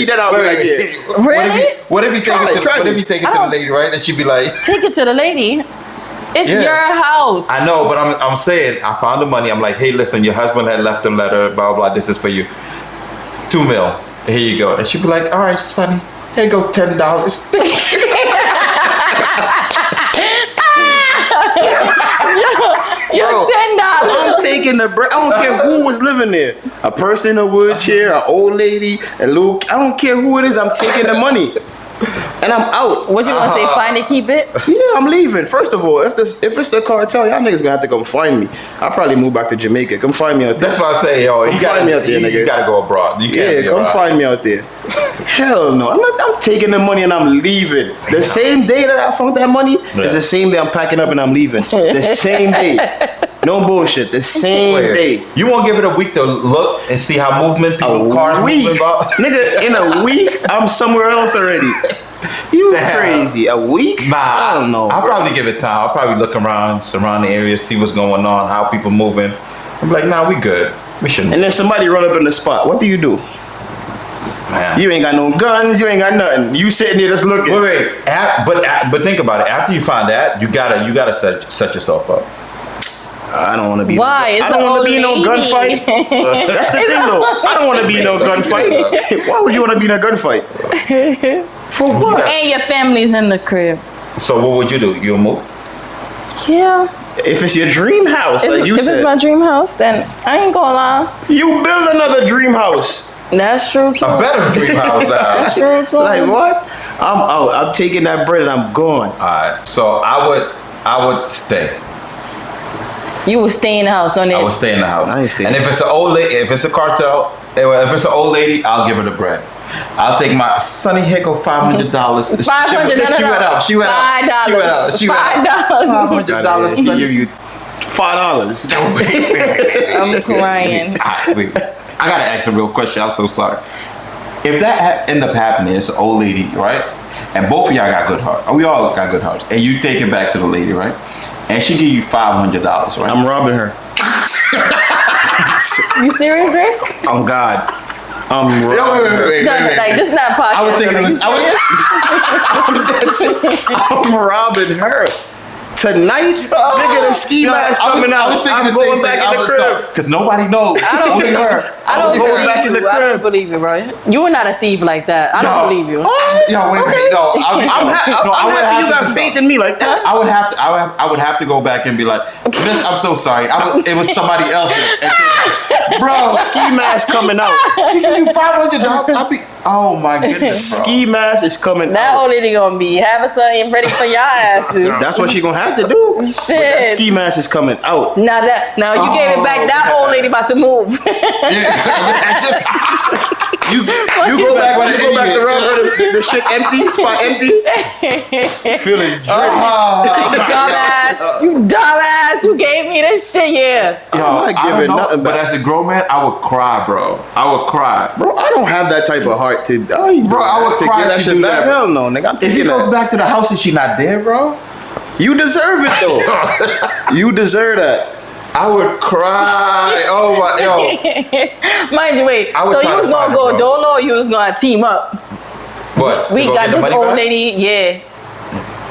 S3: then I'll be like, yeah.
S2: Really?
S1: What if you take it to the lady, right? And she'd be like,
S2: Take it to the lady. It's your house.
S1: I know, but I'm saying, I found the money. I'm like, hey, listen, your husband had left a letter, blah, blah, this is for you. $2 million. Here you go. And she'd be like, all right, sonny, here you go, $10.
S2: You're $10.
S3: I'm taking the bread. I don't care who was living there. A person in a wheelchair, an old lady, a little. I don't care who it is. I'm taking the money. And I'm out.
S2: What you gonna say? Find it, keep it?
S3: Yeah, I'm leaving. First of all, if it's the cartel, y'all niggas gonna have to come find me. I'll probably move back to Jamaica. Come find me out there.
S1: That's what I say, yo.
S3: Come find me out there, nigga.
S1: You gotta go abroad. You can't
S3: come find me out there. Hell no. I'm taking the money and I'm leaving. The same day that I found that money is the same day I'm packing up and I'm leaving. The same day. No bullshit. The same day.
S1: You won't give it a week to look and see how movement, cars moving about?
S3: Nigga, in a week, I'm somewhere else already. You crazy. A week?
S1: Nah,
S3: I don't know.
S1: I'll probably give it time. I'll probably look around, surround the area, see what's going on, how people moving. I'm like, nah, we good. We shouldn't.
S3: And then somebody run up in the spot. What do?
S1: Man.
S3: You ain't got no guns. You ain't got nothing. You sitting there just looking.
S1: Wait. But think about it. After you find that, you gotta set yourself up.
S3: I don't want to be.
S2: Why?
S3: I don't want to be in no gunfight. That's the thing, though. I don't want to be in no gunfight. Why would you want to be in a gunfight? For what?
S2: And your family's in the crib.
S1: So what would you do? You'll move?
S2: Yeah.
S3: If it's your dream house, like you
S2: if
S3: said,
S2: it's my dream house, then I ain't gonna lie.
S3: you build another dream house.
S2: That's true too.
S1: A better dream house now.
S2: That's true too.
S3: Like what? I'm out. I'm taking that bread and I'm gone.
S1: Alright. So I would stay.
S2: You would stay in the house, don't you?
S1: I would stay in the house.
S3: I ain't staying.
S1: And if it's an old lady, if it's a cartel, if it's an old lady, I'll give her the bread. I'll take my Sonny Hickle $500.
S2: $500.
S1: She went out. $500.
S3: He give you $5.
S2: I'm crying.
S1: Alright, wait. I gotta ask a real question. I'm so sorry. If that end up happening, it's an old lady, right? And both of y'all got good hearts. We all got good hearts. And you take it back to the lady, right? And she give you $500, right?
S3: I'm robbing her.
S2: You serious, Dre?
S3: On God. I'm robbing her.
S1: Wait.
S2: Like this is not a podcast.
S1: I was thinking
S3: I'm robbing her. Tonight, nigga, the ski mask coming out.
S1: I was thinking
S3: I'm going back in the crib.
S1: Because nobody knows.
S3: Only her.
S2: I don't
S3: going
S2: believe
S3: back in the
S2: you. I don't
S3: crib.
S2: believe you, bro. You are not a thief like that. I don't believe you.
S1: Yo, wait. No,
S3: I'm happy you got faith in me like that.
S1: I would have to go back and be like, I'm so sorry. It was somebody else. Bro,
S3: Ski mask coming out.
S1: she give you $500. Oh my goodness, bro.
S3: Ski mask is coming
S2: That
S3: out.
S2: old lady gonna be having something ready for y'all asses.
S3: That's what she gonna have to do. But that
S2: Shit.
S3: ski mask is coming out.
S2: Now you gave it back. That old lady about to move.
S3: You go back to run the shit empty, spot empty. Feeling
S2: You dumbass, you gave me this shit, yeah.
S3: Yo, I'm not giving nothing
S1: but
S3: back.
S1: as a grown man, I would cry, bro. I would cry.
S3: Bro, I don't have that type of heart to.
S1: Bro, I would cry
S3: that
S1: if you
S3: shit
S1: do
S3: back.
S1: that.
S3: Hell no, nigga. I'm
S1: If you
S3: taking
S1: go
S3: that.
S1: back to the house and she not there, bro,
S3: You deserve it though. You deserve that.
S1: I would cry. Oh my, yo.
S2: Mind you, wait.
S1: I would
S2: So
S1: try
S2: you
S1: to
S2: was gonna
S1: find
S2: go
S1: it, bro.
S2: dolo or you was gonna team up?
S1: What?
S2: We
S1: To go
S2: got
S1: get the
S2: this
S1: money
S2: old
S1: back?
S2: lady, yeah.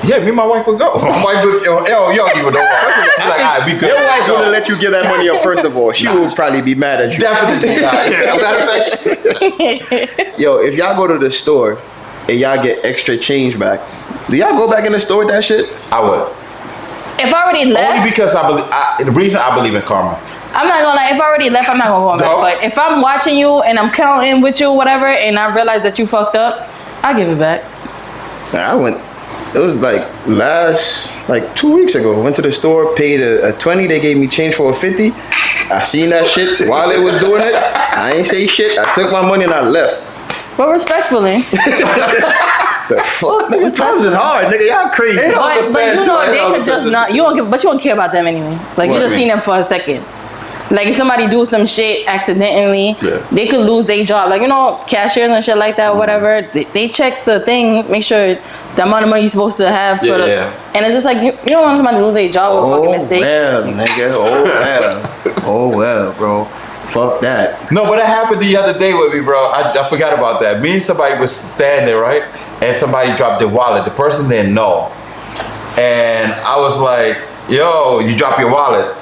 S1: Yeah, me and my wife would go. My wife would, yo, you don't even know. Like, all right, be good.
S3: Your wife wouldn't let you give that money up. First of all, she would probably be mad at you.
S1: Definitely not. Matter of fact,
S3: Yo, if y'all go to the store and y'all get extra change back, do y'all go back in the store with that shit?
S1: I would.
S2: If I already left,
S1: Only because the reason I believe in karma.
S2: I'm not gonna lie, if I already left, I'm not gonna go back.
S1: No.
S2: But if I'm watching you and I'm counting with you, whatever, and I realize that you fucked up, I'll give it back.
S3: Man, I went. It was like 2 weeks ago. Went to the store, paid a 20. They gave me change for a 50. I seen that shit while they was doing it. I ain't say shit. I took my money and I left.
S2: But respectfully.
S3: The fuck, nigga? Times is hard, nigga. Y'all crazy.
S1: It all
S2: But you
S1: depends,
S2: know,
S1: right? It all
S2: they could just
S1: depends.
S2: not, you don't give, but you don't care about them anyway. Like, you
S1: What
S2: just
S1: do
S2: seen
S1: you
S2: them for a second. Like, if somebody do some shit accidentally,
S1: Yeah.
S2: they could lose their job. Like, you know, cashiers and shit like that, whatever. They check the thing, make sure the amount of money you're supposed to have for
S1: Yeah,
S2: the,
S1: yeah.
S2: and it's just like, you don't want somebody to lose their job with a fucking mistake.
S3: well, nigga. Oh well. Oh well, bro. Fuck that.
S1: No, but that happened the other day with me, bro. I forgot about that. Me and somebody was standing there, right? And somebody dropped their wallet. The person didn't know. And I was like, yo, you dropped your wallet.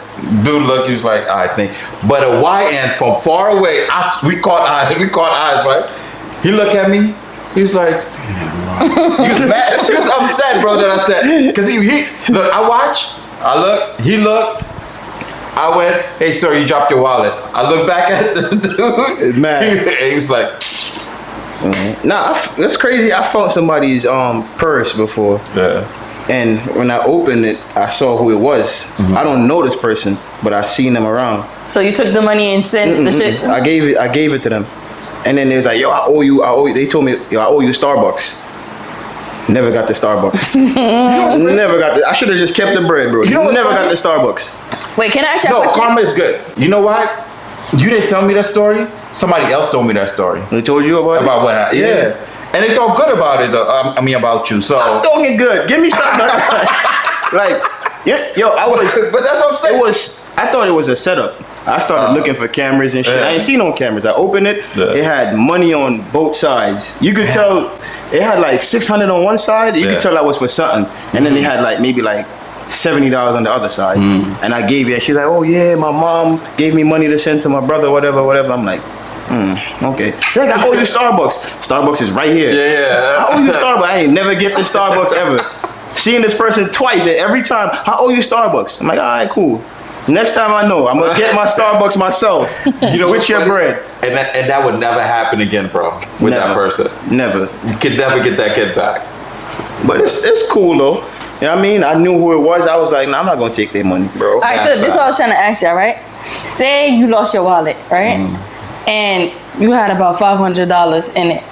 S1: Dude looked, he was like, I think. But a YN from far away, we caught eyes, right? He looked at me, he was like, he was mad, he was upset, bro, that I said, because he look, I watched, I looked, he looked, I went, hey sir, you dropped your wallet. I looked back at the dude,
S3: Mad.
S1: he was like,
S3: Nah, that's crazy. I found somebody's purse before.
S1: yeah.
S3: And when I opened it, I saw who it was. I don't know this person, but I seen them around.
S2: So you took the money and sent the shit.
S3: I gave it to them. And then they was like, yo, I owe you. They told me, yo, I owe you Starbucks. Never got the Starbucks. Never got the. I should have just kept the bread, bro.
S1: You know what's
S3: Never got
S1: funny?
S3: the Starbucks.
S2: Wait, can I ask you a
S1: No,
S2: question?
S1: karma is good. You know why? You didn't tell me that story. Somebody else told me that story.
S3: They told you about it?
S1: About what happened. Yeah. And they talk good about it, though. I mean, about you. So.
S3: Don't get good. Give me something. Like, yo, I was.
S1: But that's what I'm saying.
S3: I thought it was a setup. I started looking for cameras and shit.
S1: Yeah.
S3: I ain't seen no cameras. I opened it.
S1: Yeah.
S3: It had money on both sides. You could tell it had like 600 on one side. You
S1: Yeah.
S3: could tell that was for something. And then they had like maybe like $70 on the other side. And I gave it. And she's like, oh yeah, my mom gave me money to send to my brother, whatever. I'm like, okay. She's like, I owe you Starbucks. Starbucks is right here.
S1: Yeah.
S3: I owe you Starbucks. I ain't never get the Starbucks ever. Seeing this person twice, and every time, I owe you Starbucks. I'm like, all right, cool. Next time I know, I'm gonna get my Starbucks myself.
S1: You know,
S3: with your bread.
S1: And that would never happen again, bro. With that
S3: Never.
S1: person.
S3: Never.
S1: You could never get that kid back.
S3: But it's cool though. You know what I mean? I knew who it was. I was like, nah, I'm not gonna take their money, bro.
S2: All right, so this is what I was trying to ask y'all, right? Say you lost your wallet, right? And you had about $500 in it.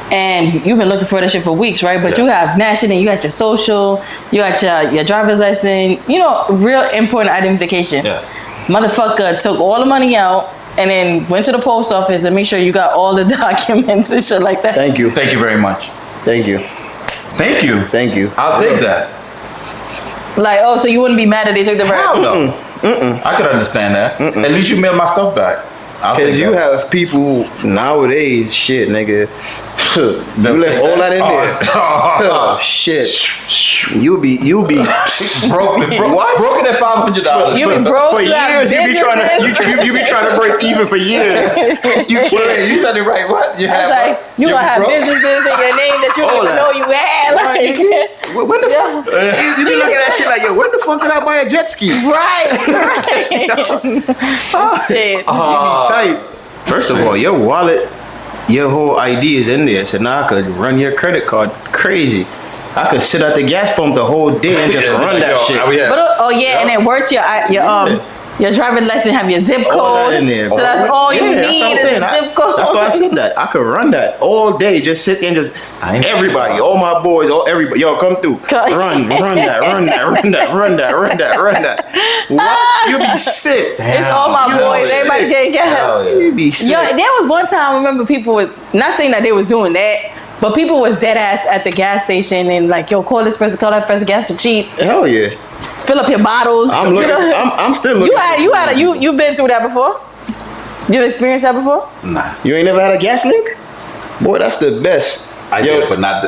S2: And you've been looking for that shit for weeks, right? But
S1: Yes.
S2: you have matched it and you got your social, you got your driver's license, you know, real important identification.
S1: Yes.
S2: Motherfucker took all the money out and then went to the post office to make sure you got all the documents and shit like that.
S3: Thank you.
S1: Thank you very much.
S3: Thank you.
S1: Thank you.
S3: Thank you.
S1: I'll take that.
S2: Like, oh, so you wouldn't be mad that they took the bread?
S1: Hell no. I could understand that. At least you mailed my stuff back. I'll take
S3: Cause you
S1: that.
S3: have people nowadays, shit, nigga. You left all that in there. Oh shit. You'll be
S1: broken at $500.
S2: You be broke,
S3: for
S2: you have
S3: years. You be trying
S2: businesses.
S3: to you be trying to break even for years. You can't.
S1: Wait, you said it right. What? You
S2: It's
S1: have
S2: like, you
S1: be
S2: gonna have
S1: broke?
S2: businesses in your name that you don't
S3: All
S2: even
S3: that.
S2: know you had. Like,
S3: What the fuck? You be looking at that shit like, yo, when the fuck did I buy a jet ski?
S2: right. Oh, shit.
S3: You be tight. First of all, your wallet, your whole ID is in there, so now I could run your credit card crazy. I could sit at the gas pump the whole day and just run that shit.
S1: Oh, yeah.
S2: But and then worse, your Your driving license have your zip
S3: All that
S2: code.
S3: in there,
S2: So
S3: bro.
S2: that's all you
S3: Yeah, that's
S2: need
S3: what I'm
S2: is
S3: saying.
S2: a zip code.
S3: That's why I said that. I could run that all day. Just sit there and just everybody, all my boys, everybody, yo, come through. Run that. What? You be sick.
S2: It's all my
S3: You
S2: boys.
S3: sick.
S2: Everybody getting gas.
S3: You be sick.
S2: Yo, there was one time I remember people was not saying that they was doing that, but people was dead ass at the gas station and like, yo, call this person, call that person, gas for cheap.
S3: Hell yeah.
S2: Fill up your bottles.
S3: I'm looking. I'm still looking.
S2: You've been through that before? You experienced that before?
S1: Nah.
S3: You ain't never had a gas leak? Boy, that's the best.
S1: I did, but not.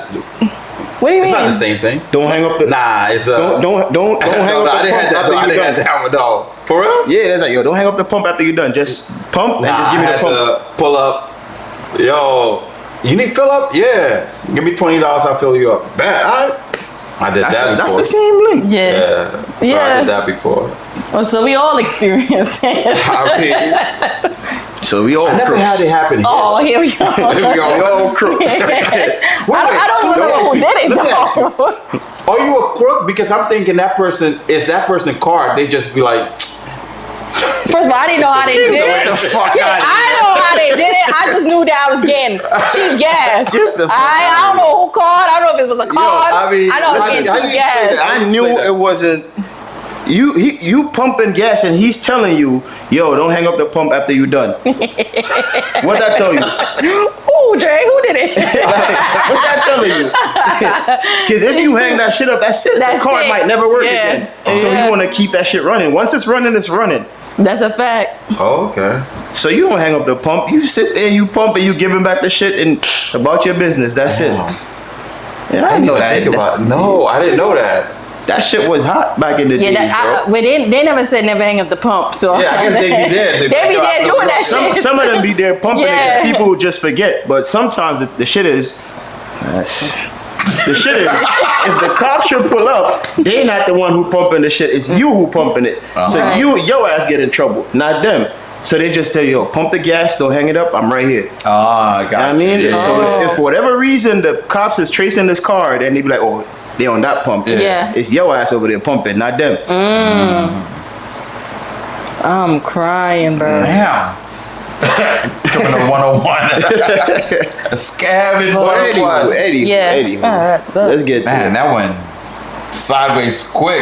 S2: What do you
S1: It's
S2: mean?
S1: not the same thing.
S3: Don't hang up the.
S1: Nah, it's
S3: Don't hang up the
S1: I
S3: pump
S1: didn't have that.
S3: after
S1: I
S3: you
S1: didn't have
S3: done.
S1: that one though. For real?
S3: Yeah, that's like, yo, don't hang up the pump after you're done. Just pump and just give me
S1: I
S3: the
S1: had
S3: pump.
S1: to pull up. Yo, you need fill up? Yeah. Give me $20. I'll fill you up. Bad. I did that
S3: That's
S1: before.
S3: the same link.
S2: Yeah.
S1: So I did that before.
S2: Well, so we all experienced it.
S1: I mean,
S3: So we all
S1: I never
S3: crooks.
S1: had it happen.
S2: Oh, here we go.
S1: Here we go.
S3: We all crooks.
S2: I don't even know who did it
S1: Let me ask you.
S2: though.
S1: Are you a crook? Because I'm thinking that person card. They just be like,
S2: First of all, I didn't know how they did
S3: Get
S2: it.
S3: the fuck
S2: Yeah,
S3: out of
S2: I
S3: here.
S2: know how they did it. I just knew that I was getting cheap gas.
S3: Get the fuck
S2: I don't know who called. I don't know if it was a card.
S1: I mean,
S2: I know I was
S1: listen,
S2: getting
S1: how do
S2: cheap
S1: you explain
S2: gas.
S1: that?
S3: I knew it wasn't. You pumping gas and he's telling you, yo, don't hang up the pump after you done. What that tell you?
S2: Ooh, Dre, who did it?
S3: What's that telling you? Because if you hang that shit up, that's it.
S2: That's
S3: the card
S2: it.
S3: might never work
S2: Yeah.
S3: again. So
S2: Yeah.
S3: you want to keep that shit running. Once it's running, it's running.
S2: That's a fact.
S1: oh, okay.
S3: So you don't hang up the pump. You sit there, you pump, and you give him back the shit and about your business. That's it.
S1: Damn.
S3: Yeah, I didn't know that.
S1: No, I didn't know that.
S3: That shit was hot back in the
S2: Yeah,
S3: days, bro.
S2: well, they never said never hang up the pump. So
S1: Yeah, I guess they be there.
S2: They be there doing that shit.
S3: Some of them be there pumping it
S2: Yeah.
S3: 'cause people would just forget. But sometimes the shit is. The shit is, if the cops should pull up, they not the one who pumping the shit. It's you who pumping it. So
S2: Right.
S3: your ass get in trouble, not them. So they just tell you, yo, pump the gas, don't hang it up. I'm right here.
S1: Ah, got
S3: I mean,
S1: you.
S3: so if for whatever reason the cops is tracing this car, then they be like, oh, they on that pump.
S2: Yeah.
S3: It's your ass over there pumping, not them.
S2: I'm crying, bro.
S1: Damn. Coming to 101. A scavenge
S3: Anywho,
S1: 101.
S2: Yeah.
S3: Anywho.
S2: All right, but-
S3: Let's get
S1: Man,
S3: to
S1: that went sideways quick.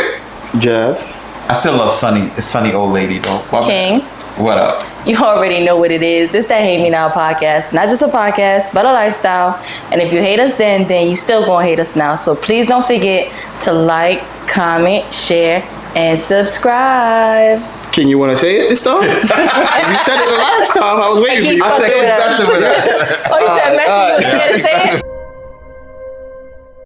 S3: it. Jeff.
S1: I still love sunny old lady though.
S2: King.
S1: What up?
S2: You already know what it is. This that Hate Me Now podcast. Not just a podcast, but a lifestyle. And if you hate us then you still gonna hate us now. So please don't forget to like, comment, share, and subscribe.
S3: Can you want to say it this time? You said it the last time. I was waiting for you.
S2: I
S1: I
S2: Fuck
S1: think
S2: with us.
S1: that's with us.
S2: Oh, you said Messi was scared to say it?